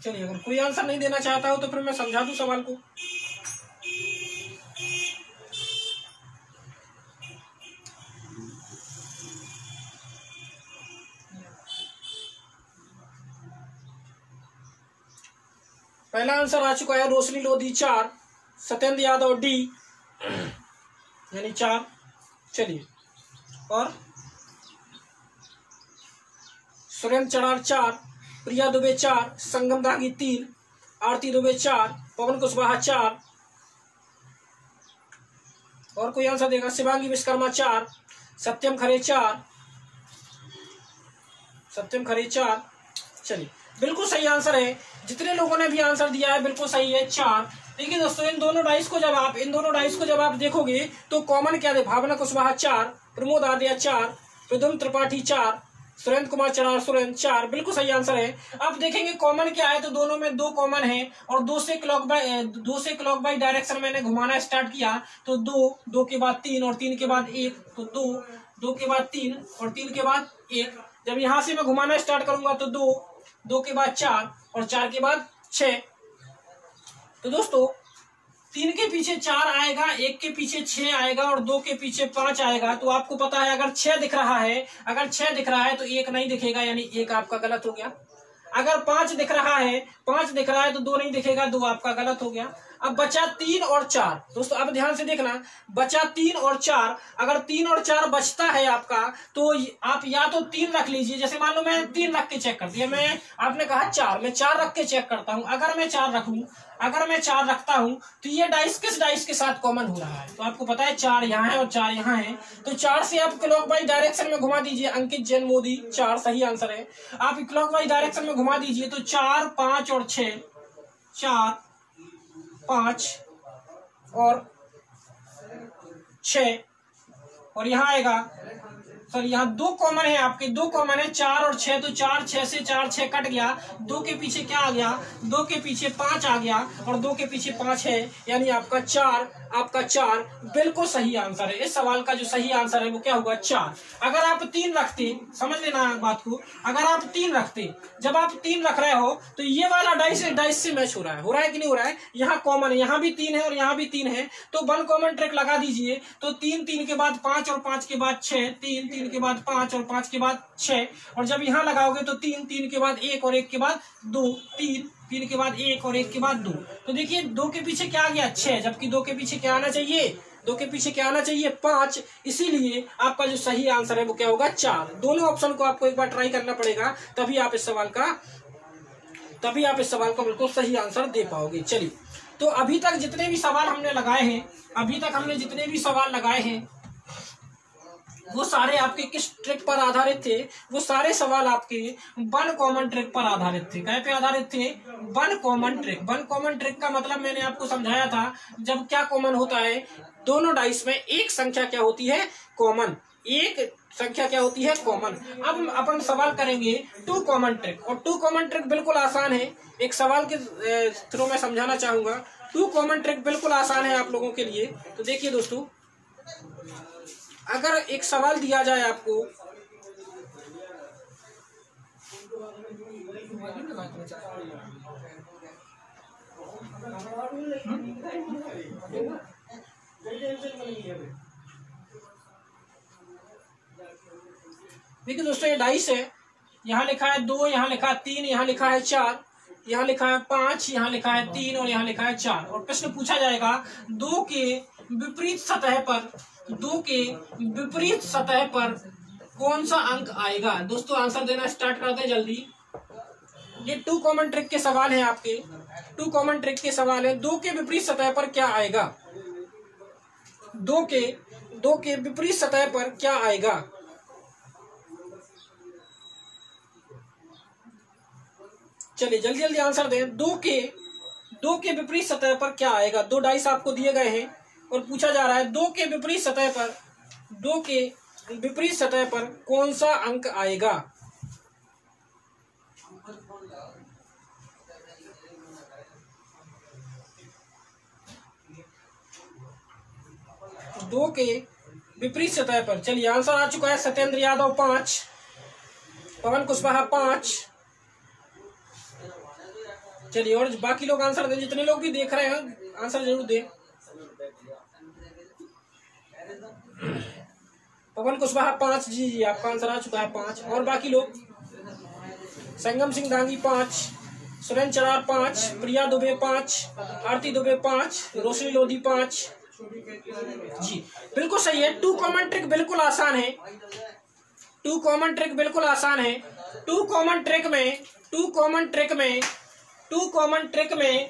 चलिए, अगर कोई आंसर नहीं देना चाहता हो तो फिर मैं समझा दूं सवाल को। पहला आंसर आ चुका है रोशनी लोधी 4, सत्येंद्र यादव डी यानी 4। चलिए, और सुरेंद्र चढ़ार 4, प्रिया दुबे 4, संगम दागी 3, आरती दुबे 4, पवन कुशवाहा 4। और कोई आंसर देगा? शिवांगी विश्वकर्मा 4, सत्यम खरे 4, सत्यम खरे 4। चलिए, बिल्कुल सही आंसर है, जितने लोगों ने भी आंसर दिया है बिल्कुल सही है 4। देखिए दोस्तों, इन दोनों डाइस को जब आप देखोगे तो कॉमन क्या है? भावना कुशवाहा 4, प्रमोद आर्या 4, प्रद्युम्न त्रिपाठी 4, सुरेंद्र कुमार चरार, सुरेंद्र 4 बिल्कुल सही आंसर है। अब देखेंगे कॉमन क्या है, तो दोनों में 2 कॉमन है और 2 से क्लॉक बाई डायरेक्शन मैंने घुमाना स्टार्ट किया तो 2 के बाद 3 और 3 के बाद 1 तो 2 के बाद 3 और 3 के बाद 1। जब यहां से मैं घुमाना स्टार्ट करूंगा तो 2 के बाद 4 और 4 के बाद 6। तो दोस्तों 3 के पीछे 4 आएगा, 1 के पीछे 6 आएगा और 2 के पीछे 5 आएगा। तो आपको पता है अगर 6 दिख रहा है तो 1 नहीं दिखेगा, यानी 1 आपका गलत हो गया। अगर 5 दिख रहा है तो 2 नहीं दिखेगा, 2 आपका गलत हो गया। अब बचा 3 और 4। दोस्तों अब ध्यान से देखना, बचा 3 और 4। अगर 3 और 4 बचता है आपका तो आप या तो 3 रख लीजिए। जैसे मान लो मैं 3 रख के चेक करती है, आपने कहा 4, मैं 4 रख के चेक करता हूं। अगर मैं 4 रखता हूं तो ये डाइस किस डाइस के साथ कॉमन हो रहा है, तो आपको पता है 4 यहाँ है और 4 यहाँ है। तो 4 से आप क्लॉक वाइज डायरेक्शन में घुमा दीजिए। अंकित जैन मोदी 4 सही आंसर है। आप क्लॉक वाइज डायरेक्शन में घुमा दीजिए तो 4, 5 और 6, 4, 5 और 6 और यहाँ आएगा सर, यहाँ 2 कॉमन है आपके, 2 कॉमन है 4 और 6। तो 4 6 से 4 6 कट गया। 2 के पीछे क्या आ गया, 2 के पीछे 5 आ गया और 2 के पीछे 5 है, यानी आपका 4 बिल्कुल सही आंसर है। इस सवाल का जो सही आंसर है वो क्या हुआ, 4। अगर आप 3 रखते, समझ लेना बात को, अगर आप 3 रखते, जब आप 3 रख रहे हो तो ये वाला डाइस से मैच हो रहा है कि नहीं हो रहा है। यहाँ कॉमन है, यहाँ भी 3 है और यहाँ भी 3 है, तो 1 कॉमन ट्रिक लगा दीजिए। तो 3 के बाद 5 और 5 के बाद 6, 3 के बाद 5 और 5 के बाद 6 और जब यहाँ लगाओगे तो 3 के बाद 1 और 1 के बाद 2, 3 के बाद 1 और 1 के बाद 2। तो देखिए 2 के पीछे क्या आ गया, 6, जबकि 2 के पीछे क्या आना चाहिए, 2 के पीछे क्या आना चाहिए, 5। इसीलिए आपका जो सही आंसर है वो क्या होगा, 4। दोनों ऑप्शन को आपको एक बार ट्राई करना पड़ेगा, तभी आप इस सवाल का बिल्कुल सही आंसर दे पाओगे। चलिए, तो अभी तक जितने भी सवाल हमने लगाए हैं वो सारे आपके किस ट्रिक पर आधारित थे, वो सारे सवाल आपके 1 कॉमन ट्रिक पर आधारित थे। क्या पे आधारित थे, 1 कॉमन ट्रिक। 1 कॉमन ट्रिक का मतलब मैंने आपको समझाया था, जब क्या कॉमन होता है, दोनों डाइस में एक संख्या क्या होती है, कॉमन। अब अपन सवाल करेंगे 2 कॉमन ट्रिक, और 2 कॉमन ट्रिक बिल्कुल आसान है। एक सवाल के थ्रू मैं समझाना चाहूंगा। 2 कॉमन ट्रिक बिल्कुल आसान है आप लोगों के लिए। तो देखिए दोस्तों, अगर एक सवाल दिया जाए आपको, देखिए दोस्तों, ये डाइस है, यहाँ लिखा है 2, यहाँ लिखा है 3, यहाँ लिखा है 4, यहाँ लिखा है 5, यहाँ लिखा है 3 और यहाँ लिखा है 4। और प्रश्न पूछा जाएगा 2 के विपरीत सतह पर कौन सा अंक आएगा। दोस्तों आंसर देना स्टार्ट करते हैं जल्दी। ये 2 कॉमन ट्रिक के सवाल हैं आपके, 2 कॉमन ट्रिक के सवाल है। 2 के विपरीत सतह पर क्या आएगा, 2 के विपरीत सतह पर क्या आएगा। चलिए जल्दी जल्दी आंसर दें। 2 के विपरीत सतह पर क्या आएगा। 2 डाइस आपको दिए गए हैं और पूछा जा रहा है 2 के विपरीत सतह पर कौन सा अंक आएगा। दो के विपरीत सतह पर, चलिए आंसर आ चुका है। सत्येंद्र यादव 5, पवन कुशवाहा 5। चलिए और बाकी लोग आंसर दें, जितने लोग भी देख रहे हैं आंसर जरूर दें। पवन कुशवाहा 5, जी आपका आंसर आ चुका है 5। और बाकी लोग, संगम सिंह दांगी 5, सुरेंद्र चरार 5, प्रिया दुबे 5, आरती दुबे 5, रोशनी लोधी 5। जी बिल्कुल सही है। 2 कॉमन ट्रिक बिल्कुल आसान है। 2 कॉमन ट्रिक बिल्कुल आसान है। 2 कॉमन ट्रिक में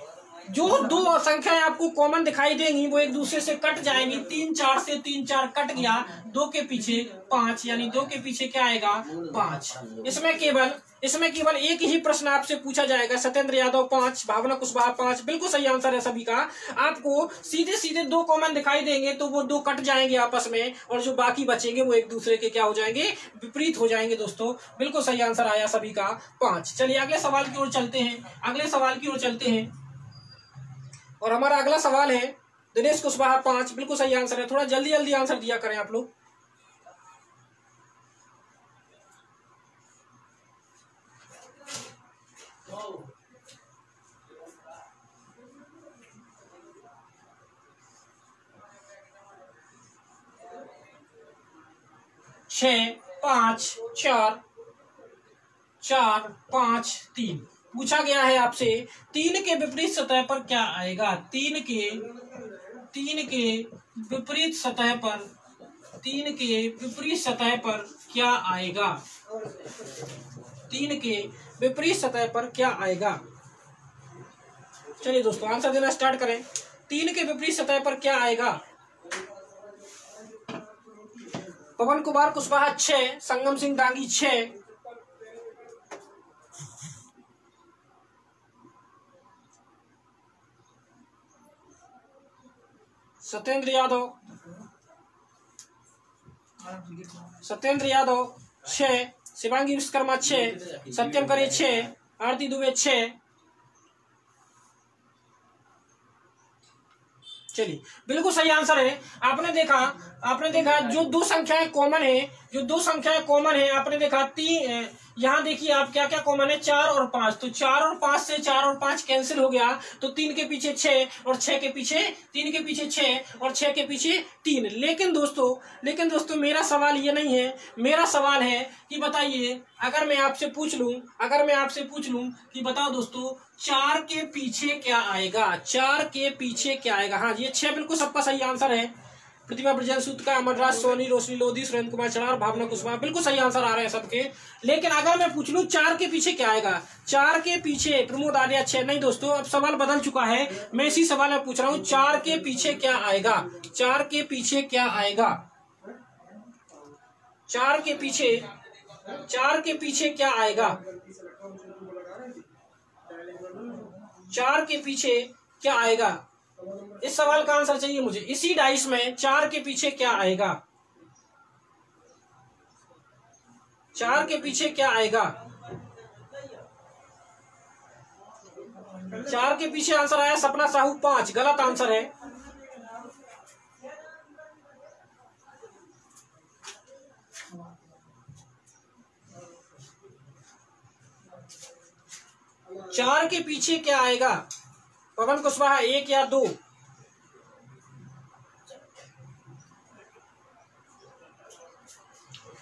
जो दो संख्याएं आपको कॉमन दिखाई देंगी वो एक दूसरे से कट जाएंगी। 3 4 से 3 4 कट गया, 2 के पीछे 5, यानी 2 के पीछे क्या आएगा 5। इसमें केवल एक ही प्रश्न आपसे पूछा जाएगा। सत्येंद्र यादव 5, भावना कुशवाहा 5, बिल्कुल सही आंसर है सभी का। आपको सीधे सीधे दो कॉमन दिखाई देंगे तो वो दो कट जाएंगे आपस में, और जो बाकी बचेंगे वो एक दूसरे के क्या हो जाएंगे, विपरीत हो जाएंगे। दोस्तों बिल्कुल सही आंसर आया सभी का 5। चलिए अगले सवाल की ओर चलते हैं। और हमारा अगला सवाल है दिनेश कुशवाहा 5, बिल्कुल सही आंसर है। थोड़ा जल्दी जल्दी आंसर दिया करें आप लोग। छः 5 4 4 5 3 पूछा गया है आपसे 3 के विपरीत सतह पर क्या आएगा। 3 के विपरीत सतह पर क्या आएगा। 3 के विपरीत सतह पर क्या आएगा। चलिए दोस्तों आंसर देना स्टार्ट करें। 3 के विपरीत सतह पर क्या आएगा। पवन कुमार कुशवाहा 6, संगम सिंह दांगी 6, सत्येंद्र यादव 6, शिवांगी विश्वकर्मा 6, सत्यम करे 6, आरती दुबे 6। चलिए बिल्कुल सही आंसर है। आपने देखा जो दो संख्याएं कॉमन है, आपने देखा यहाँ देखिए आप क्या क्या कॉमन है, 4 और 5। तो 4 और 5 से 4 और 5 कैंसिल हो गया, तो 3 के पीछे 6 और 6 के पीछे 3 के पीछे 6 और 6 के पीछे 3। लेकिन दोस्तों मेरा सवाल ये नहीं है। मेरा सवाल है कि बताइए, अगर मैं आपसे पूछ लूं कि बताओ दोस्तों 4 के पीछे क्या आएगा। 4 के पीछे क्या आएगा। हाँ ये 6 बिल्कुल सबका सही आंसर है। प्रतिभा ब्रजेश सूत्र, अमरराज सोनी, रोशनी लोधी, सुरेंद्र कुमार चढ़ार, भावना कुशवाहा, बिल्कुल सही आंसर आ रहे हैं सबके। लेकिन अगर मैं पूछ लूं 4 के पीछे क्या आएगा। 4 के पीछे प्रमोद आर्या 6। नहीं दोस्तों अब सवाल बदल चुका है। मैं इसी सवाल में पूछ रहा हूं 4 के पीछे क्या आएगा। 4 के पीछे क्या आएगा। 4 के पीछे क्या आएगा। 4 के पीछे क्या आएगा। इस सवाल का आंसर चाहिए मुझे। इसी डाइस में 4 के पीछे क्या आएगा। 4 के पीछे क्या आएगा। 4 के पीछे आंसर आया सपना साहू 5, गलत आंसर है। चार के पीछे क्या आएगा। पवन कुशवाहा 1 या 2।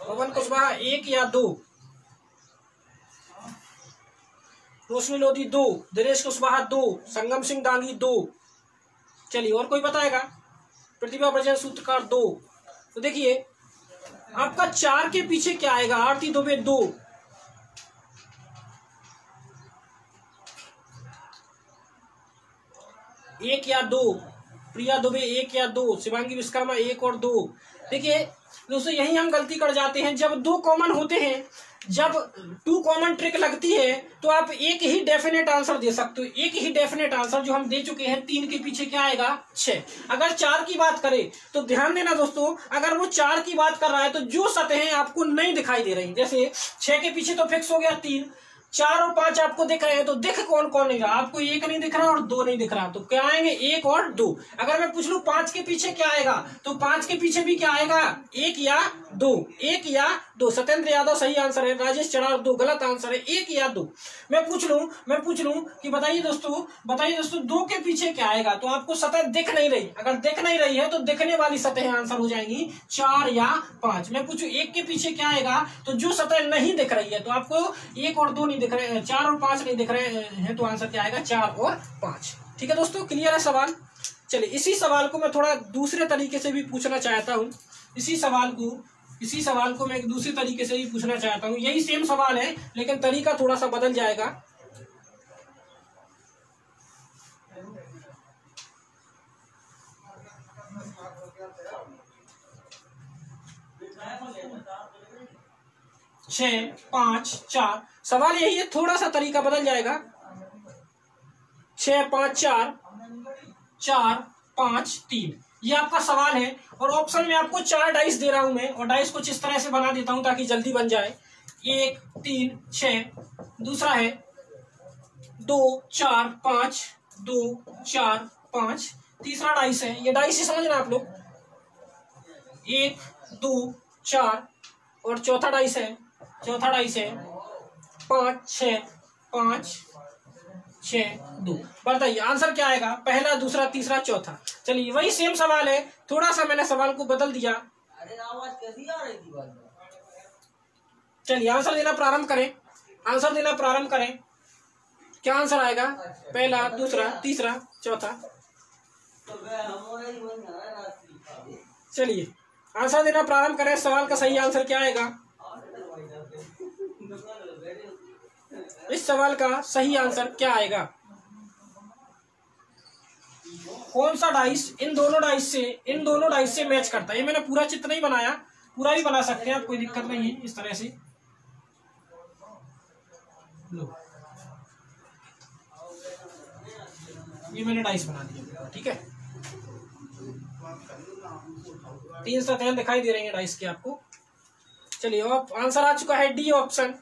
पवन कुशवाहा 1 या 2। रोशनी लोधी 2, दिनेश कुशवाहा 2, संगम सिंह दांगी 2। चलिए और कोई बताएगा। प्रतिभा ब्रजेश सूत्रकार 2। तो देखिए आपका 4 के पीछे क्या आएगा। आरती दुबे 2, एक या 2, प्रिया दुबे 1 या 2, शिवांगी विश्वकर्मा 1 और 2। देखिए दोस्तों यही हम गलती कर जाते हैं। जब 2 कॉमन होते हैं, जब 2 कॉमन ट्रिक लगती है तो आप एक ही डेफिनेट आंसर दे सकते हो। एक ही डेफिनेट आंसर जो हम दे चुके हैं। 3 के पीछे क्या आएगा 6। अगर 4 की बात करें तो ध्यान देना दोस्तों, अगर वो 4 की बात कर रहा है तो जो सतहें आपको नहीं दिखाई दे रही, जैसे 6 के पीछे तो फिक्स हो गया 3, 4 और 5 आपको दिख रहे हैं, तो दिख कौन कौन नहीं रहा। आपको 1 नहीं दिख रहा और 2 नहीं दिख रहा, तो क्या आएंगे 1 और 2। अगर मैं पूछ लूं 5 के पीछे क्या आएगा, तो 5 के पीछे भी क्या आएगा 1 या 2। 1 या 2। सत्येंद्र यादव सही आंसर है। राजेश चढ़ार 2 गलत आंसर है। 1 या 2। मैं पूछ लूं कि बताइए दोस्तों 2 के पीछे क्या आएगा, तो आपको सतह दिख नहीं रही। अगर दिख नहीं रही है तो दिखने वाली सतह आंसर हो जाएंगी 4 या 5। मैं पूछूं 1 के पीछे क्या आएगा, तो जो सतह नहीं दिख रही है, तो आपको 1 और 2 नहीं दिख रहे, 4 और 5 नहीं दिख रहे हैं, तो आंसर क्या आएगा 4 और 5। ठीक है दोस्तों, क्लियर है सवाल। चलिए इसी सवाल को मैं थोड़ा दूसरे तरीके से भी पूछना चाहता हूं। इसी सवाल को मैं एक दूसरे तरीके से भी पूछना चाहता हूं। यही सेम सवाल है लेकिन तरीका थोड़ा सा बदल जाएगा। 6 5 4। सवाल यही है, थोड़ा सा तरीका बदल जाएगा। 6 5 4 4 5 3, ये आपका सवाल है। और ऑप्शन में आपको 4 डाइस दे रहा हूं मैं, और डाइस कुछ इस तरह से बना देता हूं ताकि जल्दी बन जाए। 1 3 6, दूसरा है 2 4 5, 2 4 5, तीसरा डाइस है। ये डाइस ही समझना आप लोग, 1 2 4, और चौथा डाइस है 5 6 5 6 2। बताइए आंसर क्या आएगा, पहला, दूसरा, तीसरा, चौथा। चलिए वही सेम सवाल है, थोड़ा सा मैंने सवाल को बदल दिया। अरे आवाज कैसी आ रही थी? चलिए आंसर देना प्रारंभ करें, आंसर देना प्रारंभ करें। क्या आंसर आएगा, पहला, दूसरा, तीसरा, चौथा। चलिए आंसर देना प्रारंभ करें। सवाल का सही आंसर क्या आएगा, इस सवाल का सही आंसर क्या आएगा। कौन सा डाइस इन दोनों डाइस से मैच करता है। ये मैंने पूरा चित्र नहीं बनाया, पूरा भी बना सकते हैं आप, कोई दिक्कत नहीं है। इस तरह से लो, ये मैंने डाइस बना दिया, ठीक है। 3 सतहें दिखाई दे रही हैं डाइस की आपको। चलिए अब आंसर आ चुका है D option.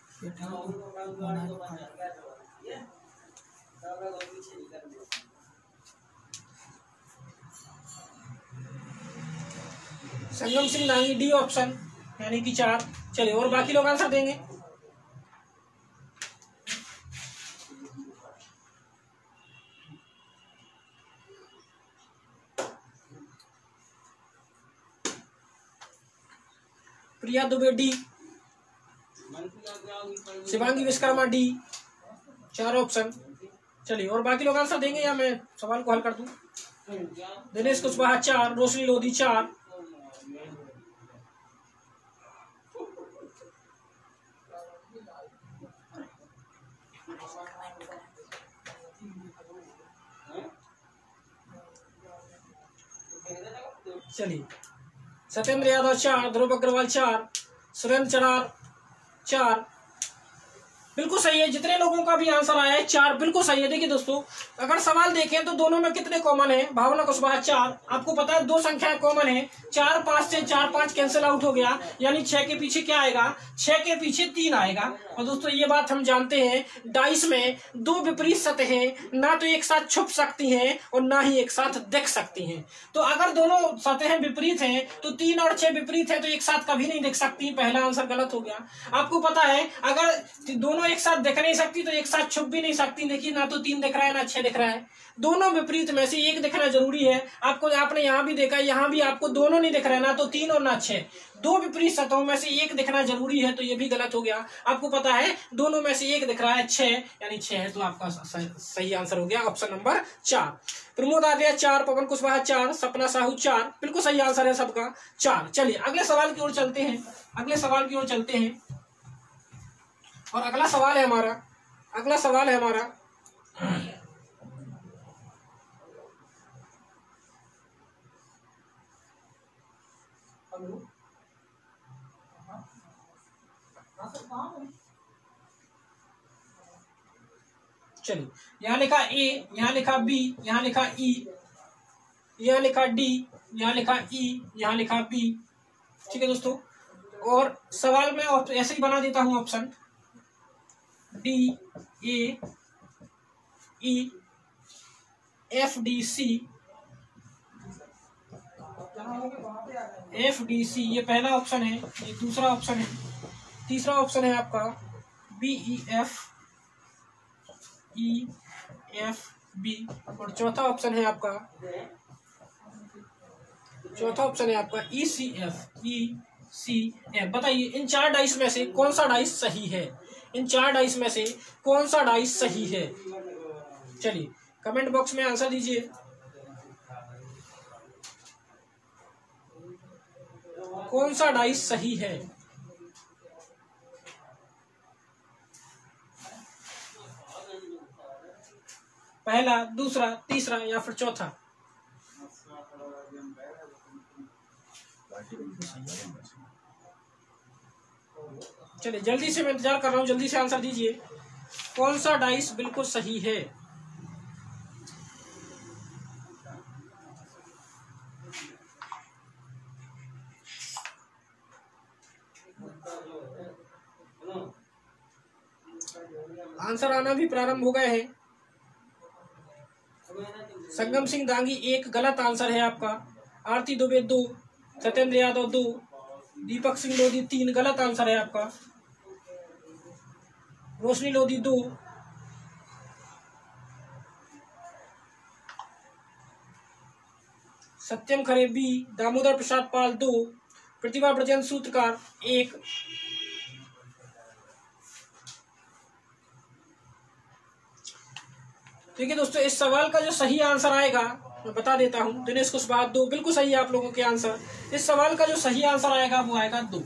Sangam Singh Nangi, D option, यानी कि 4। चलिए और बाकी लोग आंसर देंगे। Priya Dubey D, Shivangi Vishwakarma D, 4 option. चलिए और बाकी लोग आंसर देंगे या मैं सवाल को हल कर दूं। दिनेश कुशवाहा 4, रोशनी लोधी 4, चलिए सत्येंद्र यादव 4, ध्रुव अग्रवाल 4, सुरेंद्र चरार 4। बिल्कुल सही है, जितने लोगों का भी आंसर आया है 4 बिल्कुल सही है। देखिए दोस्तों, अगर सवाल देखें तो दोनों में कितने कॉमन है, भावना कुशवाहा 4। आपको पता है 2 संख्याएं कॉमन है, 4 5 से 4 5 कैंसिल आउट हो गया, यानी 6 के पीछे क्या आएगा, 6 के पीछे 3 आएगा। और दोस्तों ये बात हम जानते हैं, डाइस में 2 विपरीत सतहें ना तो एक साथ छुप सकती हैं और ना ही एक साथ दिख सकती हैं। तो अगर दोनों सतहें विपरीत हैं तो 3 और 6 विपरीत है तो एक साथ कभी नहीं दिख सकती। पहला आंसर गलत हो गया। आपको पता है अगर दोनों एक साथ दिख नहीं सकती तो एक साथ छुप भी नहीं सकती। देखिए ना तो 3 दिख रहा है ना 6 दिख रहा है, दोनों विपरीत में से एक दिखना जरूरी है। आपको आपने यहाँ भी देखा, यहाँ भी आपको दोनों नहीं दिख रहे, ना तो 3 और ना 6, 2 विपरीत सतहों में से एक दिखना जरूरी है, तो ये भी गलत हो गया। आपको पता है दोनों में से एक दिख रहा है 6, यानी 6 है, तो आपका सही आंसर हो गया ऑप्शन नंबर 4। प्रमोद आर्य 4, पवन कुशवाहा 4, सपना साहू 4, बिल्कुल सही आंसर है सबका 4। चलिए अगले सवाल की ओर चलते हैं, अगले सवाल की ओर चलते हैं। और अगला सवाल है हमारा, अगला सवाल है हमारा चलिए यहाँ लिखा ए, यहाँ लिखा बी, यहाँ लिखा ई, यहाँ लिखा डी, यहाँ लिखा ई, यहाँ लिखा बी। ठीक है दोस्तों, और सवाल में ऐसे ही बना देता हूं option D A E F D C, F D C ये पहला ऑप्शन है, ये दूसरा ऑप्शन है, तीसरा ऑप्शन है आपका बी ई एफ बी, और चौथा ऑप्शन है आपका ई सी एफ। बताइए इन 4 डाइस में से कौन सा डाइस सही है, इन 4 डाइस में से कौन सा डाइस सही है। चलिए कमेंट बॉक्स में आंसर दीजिए। कौन सा डाइस सही है। पहला, दूसरा, तीसरा या फिर चौथा। चलिए जल्दी से, मैं इंतजार कर रहा हूँ, जल्दी से आंसर दीजिए। कौन सा डाइस बिल्कुल सही है? आंसर आना भी प्रारंभ हो गए हैं। संगम सिंह दांगी 1 गलत आंसर है आपका। आरती दुबे 2, सत्येंद्र यादव 2, दीपक सिंह लोधी 3 गलत आंसर है आपका। रोशनी लोधी 2, सत्यम खरे बी, दामोदर प्रसाद पाल 2, प्रतिभा ब्रजेंद्र सूत्रकार 1। ठीक है दोस्तों, इस सवाल का जो सही आंसर आएगा मैं बता देता हूं। दिनेश कुशवाहा 2, बिल्कुल सही है आप लोगों के आंसर। इस सवाल का जो सही आंसर आएगा वो आएगा 2।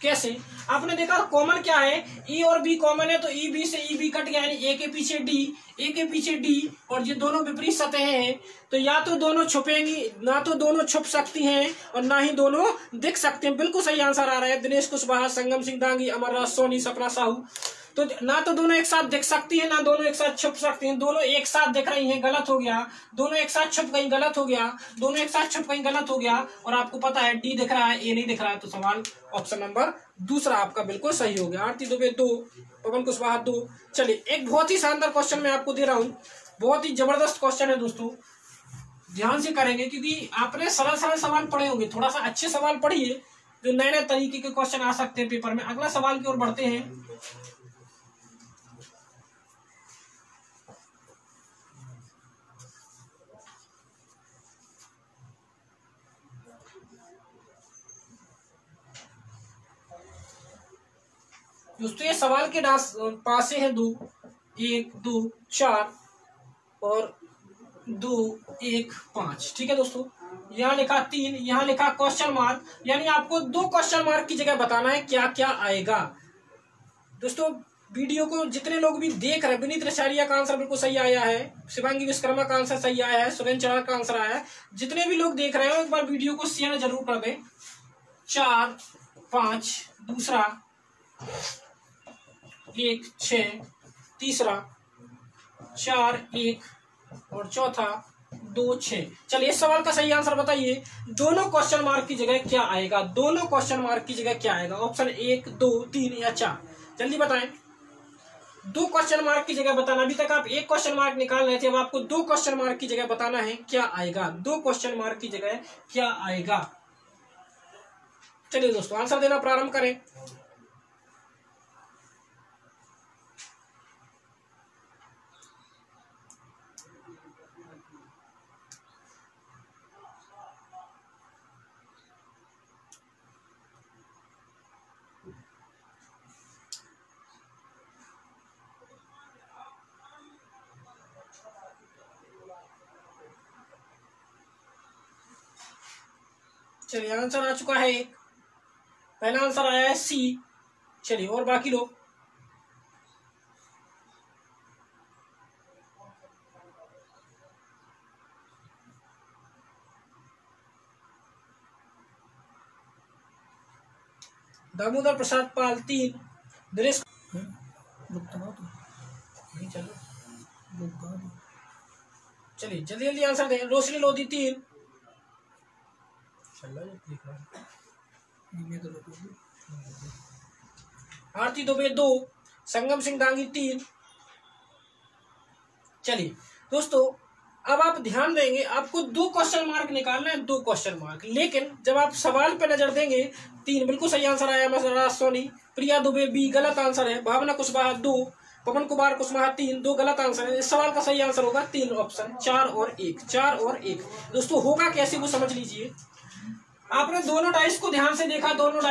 कैसे? आपने देखा कॉमन क्या है, ई और बी कॉमन है, तो ई बी से ई बी कट गया, यानी ए के पीछे डी, ए के पीछे डी, और ये दोनों विपरीत सतहें हैं, तो या तो दोनों छुपेंगी, ना तो दोनों छुप सकती हैं और ना ही दोनों दिख सकते हैं। बिल्कुल सही आंसर आ रहा है दिनेश कुशवाहा, संगम सिंह दांगी, अमरराज सोनी, सपना साहू। तो ना तो दोनों एक साथ दिख सकती है, ना दोनों एक साथ छुप सकती हैं। दोनों एक साथ दिख रही हैं, गलत हो गया। दोनों एक साथ छुप गई, गलत हो गया। दोनों एक साथ छुप गई, गलत हो गया। और आपको पता है डी दिख रहा है, ए नहीं दिख रहा है, तो सवाल ऑप्शन नंबर दूसरा आपका बिल्कुल सही हो गया। आरती दुबे 2, पवन कुशवाहा 2। चलिए एक बहुत ही शानदार क्वेश्चन मैं आपको दे रहा हूँ, बहुत ही जबरदस्त क्वेश्चन है दोस्तों, ध्यान से करेंगे क्योंकि आपने सरल सरल सवाल पढ़े होंगे। थोड़ा सा अच्छे सवाल पढ़िए, जो नए नए तरीके के क्वेश्चन आ सकते हैं पेपर में। अगला सवाल की ओर बढ़ते हैं। दोस्तों ये सवाल के पासे हैं 2, 1, 2, 4 और 2, 1, 5। ठीक है दोस्तों, यहाँ लिखा 3, यहाँ लिखा क्वेश्चन मार्क, यानी आपको 2 क्वेश्चन मार्क की जगह बताना है क्या क्या आएगा। दोस्तों वीडियो को जितने लोग भी देख रहे हैं, विनीत रसारिया का आंसर बिल्कुल सही आया है, शिवांगी विश्वकर्मा का आंसर सही आया है, सुरेंद्र चढ़ा का आंसर आया है। जितने भी लोग देख रहे हो एक बार वीडियो को शेयर जरूर कर दें। 4, 5, दूसरा 1, 6, तीसरा 4, 1 और चौथा 2, 6। चलिए इस सवाल का सही आंसर बताइए। दोनों क्वेश्चन मार्क की जगह क्या आएगा? दोनों क्वेश्चन मार्क की जगह क्या आएगा? ऑप्शन 1, 2, 3 या 4, जल्दी बताएं। 2 क्वेश्चन मार्क की जगह बताना। अभी तक आप 1 क्वेश्चन मार्क निकाल रहे थे, अब आपको 2 क्वेश्चन मार्क की जगह बताना है क्या आएगा। 2 क्वेश्चन मार्क की जगह क्या आएगा? चलिए दोस्तों आंसर देना प्रारंभ करें। चलिए आंसर आ चुका है एक, पहला आंसर आया है सी। चलिए और बाकी लोग। दामोदर प्रसाद पाल 3, दिनेश चलिए जल्दी जल्दी आंसर दें। रोशनी लोधी 3, आरती दुबे 2, संगम सिंह दांगी 3। चलिए दोस्तों अब आप ध्यान देंगे, आपको 2 क्वेश्चन मार्क निकालना है, 2 क्वेश्चन मार्क। लेकिन जब आप सवाल पे नजर देंगे, 3 बिल्कुल सही आंसर आया, अमरराज सोनी। प्रिया दुबे बी गलत आंसर है। भावना कुशवाहा 2, पवन कुमार कुशवाहा 3, 2 गलत आंसर है। इस सवाल का सही आंसर होगा 3 ऑप्शन 4 और 1, 4 और 1। दोस्तों होगा कैसे वो समझ लीजिए। आपने दोनों डाइस को ध्यान से देखा, दोनों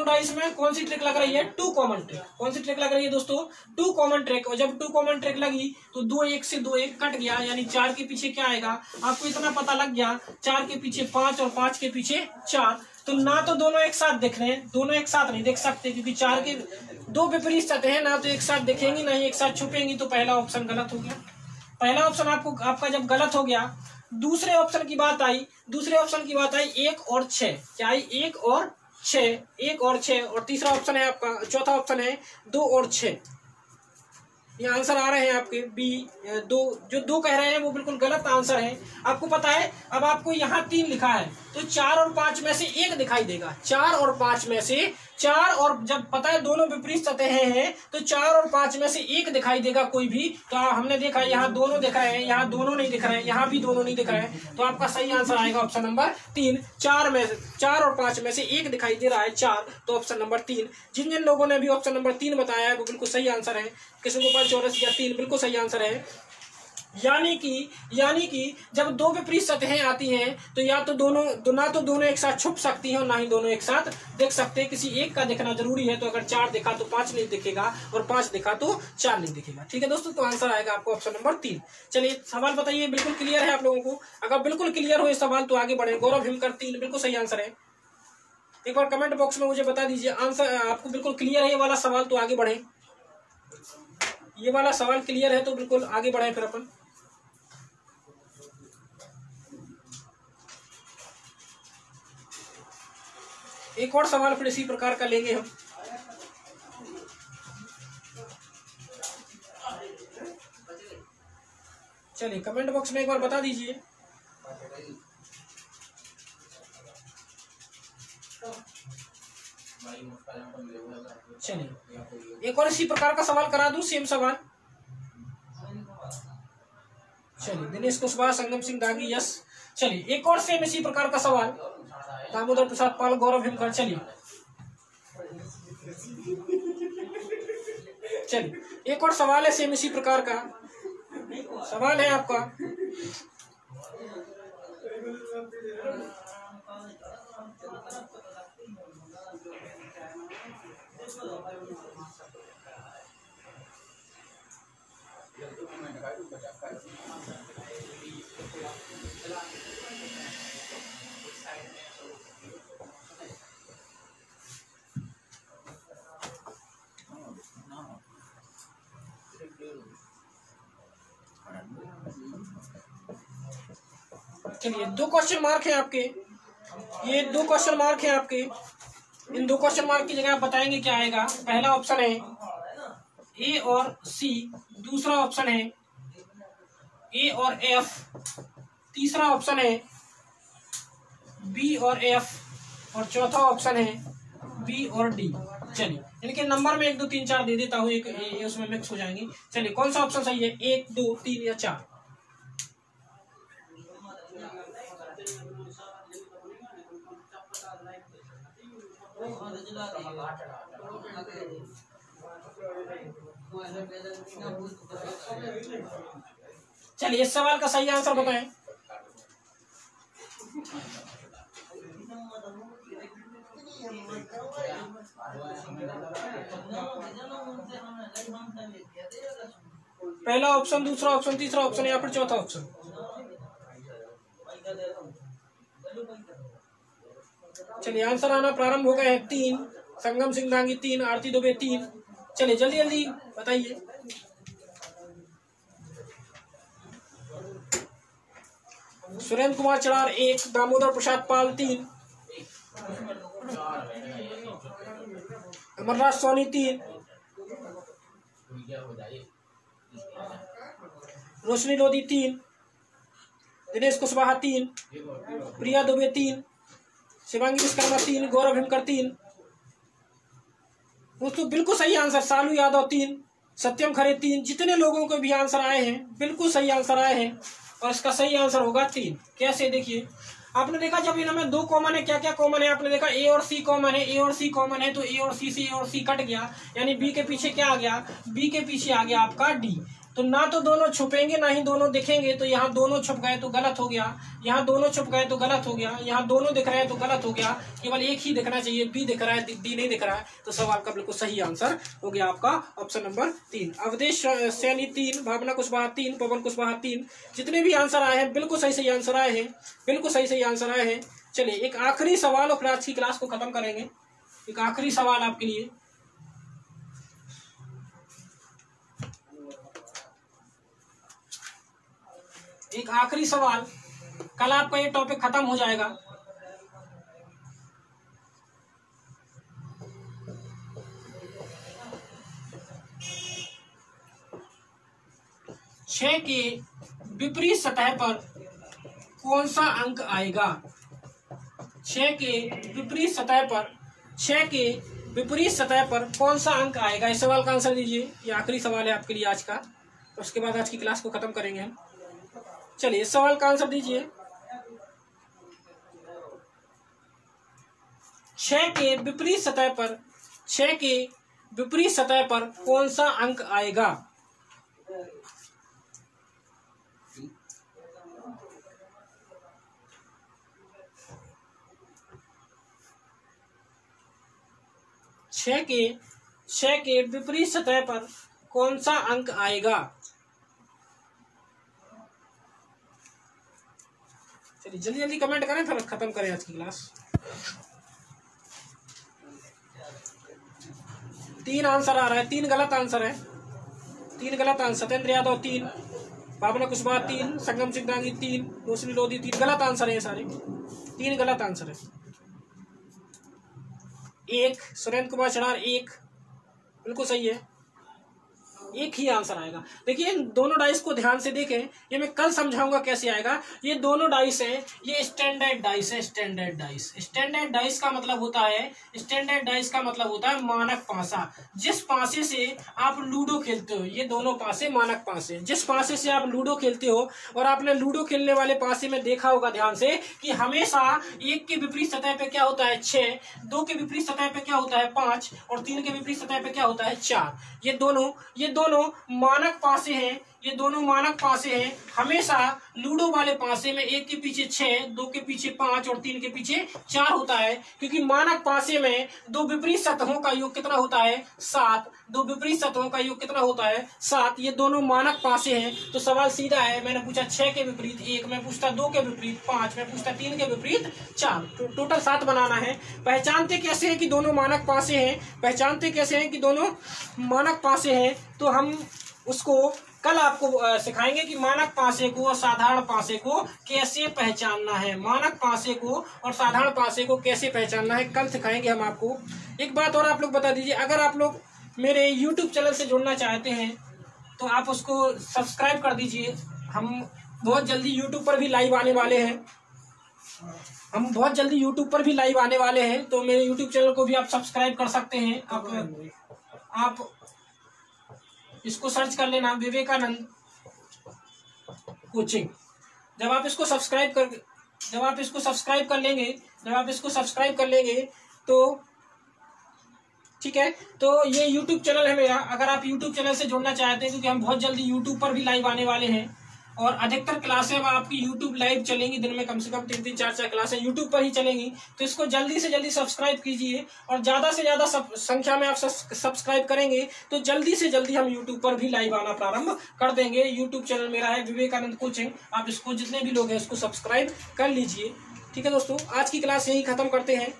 डाइस में कौन सी ट्रिक लग रही है? 2 कॉमन ट्रिक। कौन सी ट्रिक लग रही है दोस्तों? 2 कॉमन ट्रिक। और जब 2 कॉमन ट्रिक लगी तो 2 1 से 2 1 कट गया, यानी 4 के पीछे क्या आएगा? आपको इतना पता लग गया, 4 के पीछे 5 और 5 के पीछे 4। तो ना तो दोनों एक साथ दिख रहे हैं, दोनों एक साथ नहीं देख सकते क्योंकि 4 के 2 विपरीत सतह हैं, ना तो एक साथ दिखेंगी ना ही एक साथ छुपेंगी। तो पहला ऑप्शन गलत हो गया। पहला ऑप्शन आपका जब गलत हो गया, दूसरे ऑप्शन की बात आई 1 और 6। क्या आई? 1 और 6, 1 और 6, और तीसरा ऑप्शन है आपका, चौथा ऑप्शन है 2 और 6। ये आंसर आ रहे हैं आपके बी 2। जो 2 कह रहे हैं वो बिल्कुल गलत आंसर है। आपको पता है, अब आपको यहाँ 3 लिखा है तो 4 और 5 में से 1 दिखाई देगा। 4 और 5 में से 4, और जब पता है दोनों विपरीत सतहें हैं तो 4 और 5 में से 1 दिखाई देगा कोई भी। तो हमने देखा यहाँ दोनों दिख रहे हैं, यहाँ दोनों नहीं दिख रहे हैं, यहाँ भी दोनों नहीं दिख रहे हैं। तो आपका सही आंसर आएगा ऑप्शन नंबर 3। 4 और 5 में से 1 दिखाई दे रहा है 4, तो ऑप्शन नंबर 3। जिन जिन लोगों ने भी ऑप्शन नंबर 3 बताया है वो बिल्कुल सही आंसर है। कृष्ण गोपाल चौरस या 3 बिल्कुल सही आंसर है। यानी कि जब 2 विपरीत सतहें आती हैं तो या तो दोनों एक साथ छुप सकती हैं और ना ही दोनों एक साथ दिख सकते हैं। किसी एक का दिखना जरूरी है। तो अगर 4 दिखा तो 5 नहीं दिखेगा, और 5 दिखा तो 4 नहीं दिखेगा। ठीक है दोस्तों, तो आंसर आएगा आपको ऑप्शन नंबर 3। चलिए सवाल बताइए, बिल्कुल क्लियर है आप लोगों को? अगर बिल्कुल क्लियर हो ये सवाल तो आगे बढ़े। गौरव हिमकर 3 बिल्कुल सही आंसर है। एक बार कमेंट बॉक्स में मुझे बता दीजिए आंसर आपको बिल्कुल क्लियर है ये वाला सवाल, तो आगे बढ़े। ये वाला सवाल क्लियर है तो बिल्कुल आगे बढ़े फिर अपन। एक और सवाल फिर इसी प्रकार का लेंगे हम। चलिए कमेंट बॉक्स में एक बार बता दीजिए। चलिए एक और इसी प्रकार का सवाल करा दूं, सेम सवाल। चलिए दिनेश कुशवाहा, संगम सिंह दागी, यस। चलिए एक और सेम इसी प्रकार का सवाल, दामोदर प्रसाद पाल, गौरव हिमकर। चलिए एक और सवाल है सेम इसी प्रकार का सवाल है आपका। चलिए 2 क्वेश्चन मार्क है आपके, ये 2 क्वेश्चन मार्क है आपके। इन 2 क्वेश्चन मार्क की जगह आप बताएंगे क्या आएगा। पहला ऑप्शन है ए और सी, दूसरा ऑप्शन है ए और एफ, तीसरा ऑप्शन है बी और एफ, और चौथा ऑप्शन है बी और डी। चलिए इनके नंबर में 1 2 3 4 दे देता हूँ, एक उसमें मिक्स हो जाएंगे। चलिए कौन सा ऑप्शन सही है, 1 2 3 या 4? चलिए इस सवाल का सही आंसर बताएं। पहला ऑप्शन, दूसरा ऑप्शन, तीसरा ऑप्शन या फिर चौथा ऑप्शन? चलिए आंसर आना प्रारंभ हो गए हैं। 3 संगम सिंह दांगी, 3 आरती दुबे, 3। चलिए जल्दी जल्दी बताइए। सुरेंद्र कुमार चड़ार 1, दामोदर प्रसाद पाल 3, अमरराज सोनी 3, रोशनी लोधी 3, दिनेश कुशवाहा 3, प्रिया दुबे 3, शिवांगी विश्वकर्मा 3, गौरव हिमकर 3। दोस्तों बिल्कुल सही आंसर सालू यादव 3, सत्यम खरे 3। जितने लोगों को भी आंसर आए हैं बिल्कुल सही आंसर आए हैं, और इसका सही आंसर होगा 3। कैसे देखिए, आपने देखा जब इनमें 2 कॉमन है, क्या क्या कॉमन है? आपने देखा ए और सी कॉमन है, ए और सी कॉमन है, तो ए और सी से ए और सी कट गया, यानी बी के पीछे क्या आ गया, बी के पीछे आ गया आपका डी। तो ना तो दोनों छुपेंगे ना ही दोनों दिखेंगे, तो यहाँ दोनों छुप गए तो गलत हो गया, यहाँ दोनों छुप गए तो गलत हो गया, यहाँ दोनों दिख रहे हैं तो गलत हो गया। केवल एक ही दिखना चाहिए, बी दिख रहा है, डी नहीं दिख रहा है। तो सवाल का बिल्कुल सही आंसर हो गया आपका ऑप्शन नंबर 3। अवधेश सैनी 3, भावना कुशवाहा 3, पवन कुशवाहा 3। जितने भी आंसर आए हैं बिल्कुल सही सही आंसर आए हैं, बिल्कुल सही सही आंसर आए हैं। चलिए एक आखिरी सवाल और फिर आज की क्लास को खत्म करेंगे। एक आखिरी सवाल आपके लिए, एक आखिरी सवाल, कल आपका ये टॉपिक खत्म हो जाएगा। 6 के विपरीत सतह पर कौन सा अंक आएगा? 6 के विपरीत सतह पर 6 के विपरीत सतह पर कौन सा अंक आएगा? इस सवाल का आंसर दीजिए। ये आखिरी सवाल है आपके लिए आज का, उसके बाद आज की क्लास को खत्म करेंगे हम। चलिए इस सवाल का आंसर दीजिए। 6 के विपरीत सतह पर 6 के विपरीत सतह पर कौन सा अंक आएगा? छह के विपरीत सतह पर कौन सा अंक आएगा? चलिए जल्दी जल्दी कमेंट करें, फिर खत्म करें आज की क्लास। 3 आंसर आ रहा है, 3 गलत आंसर है, 3 गलत आंसर। सत्येंद्र यादव 3, भावना कुशवाहा 3, संगम सिंह दांगी 3, रोशनी लोधी 3, गलत आंसर है ये सारे, 3 गलत आंसर है। 1 सुरेंद्र कुमार चढ़ार 1 बिल्कुल सही है, 1 ही आंसर आएगा। देखिए इन दोनों डाइस को ध्यान से देखें, ये मैं कल समझाऊंगा कैसे आएगा। ये दोनों डाइस है, ये स्टैंडर्ड डाइस है। स्टैंडर्ड डाइस, स्टैंडर्ड डाइस का मतलब होता है, स्टैंडर्ड डाइस का मतलब होता है मानक पासा। जिस पासे से आप लूडो खेलते हो, ये दोनों पासे मानक पासे। जिस पासे से आप लूडो खेलते हो, और आपने लूडो खेलने वाले पासे में देखा होगा ध्यान से कि हमेशा 1 के विपरीत सतह पे क्या होता है 6, 2 के विपरीत सतह पे क्या होता है 5, और 3 के विपरीत सतह पे क्या होता है 4। ये दोनों मानक पासे हैं, ये दोनों मानक पासे हैं। हमेशा लूडो वाले पासे में 1 के पीछे 6, 2 के पीछे 5 और 3 के पीछे 4 होता है, क्योंकि मानक पासे में 2 विपरीत सतहों का योग कितना होता है 7। 2 विपरीत सतहों का योग कितना होता है 7। ये दोनों मानक पासे हैं। तो सवाल सीधा है, मैंने पूछा 6 के विपरीत 1, मैं पूछता 2 के विपरीत 5, मैं पूछता 3 के विपरीत 4, तो टोटल 7 बनाना है। पहचानते कैसे हैं कि दोनों मानक पासे हैं? पहचानते कैसे हैं कि दोनों मानक पासे हैं? तो हम उसको कल आपको सिखाएंगे कि मानक पासे को और साधारण पासे को कैसे पहचानना है। मानक पासे को और साधारण पासे को कैसे पहचानना है कल सिखाएंगे हम आपको। एक बात और आप लोग बता दीजिए, अगर आप लोग मेरे YouTube चैनल से जुड़ना चाहते हैं तो आप उसको सब्सक्राइब कर दीजिए। हम बहुत जल्दी YouTube पर भी लाइव आने वाले हैं, तो मेरे YouTube चैनल को भी आप सब्सक्राइब कर सकते हैं। आप इसको सर्च कर लेना, विवेकानंद कोचिंग। जब आप इसको सब्सक्राइब कर लेंगे तो ठीक है। तो ये YouTube चैनल है मेरा। अगर आप YouTube चैनल से जुड़ना चाहते हैं, क्योंकि हम बहुत जल्दी YouTube पर भी लाइव आने वाले हैं, और अधिकतर क्लासें अब आपकी YouTube लाइव चलेंगी, दिन में कम से कम 3-3, 4-4 क्लासें YouTube पर ही चलेंगी। तो इसको जल्दी से जल्दी सब्सक्राइब कीजिए, और ज़्यादा से ज़्यादा संख्या में आप सब्सक्राइब करेंगे तो जल्दी से जल्दी हम YouTube पर भी लाइव आना प्रारंभ कर देंगे। YouTube चैनल मेरा है विवेकानंद कोचिंग, आप इसको जितने भी लोग हैं इसको सब्सक्राइब कर लीजिए। ठीक है दोस्तों, आज की क्लास यही खत्म करते हैं।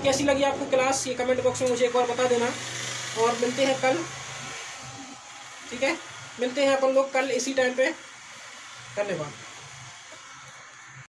कैसी लगी आपको क्लास, ये कमेंट बॉक्स में मुझे एक बार बता देना, और मिलते हैं कल। ठीक है, मिलते हैं अपन लोग कल इसी टाइम पे। धन्यवाद।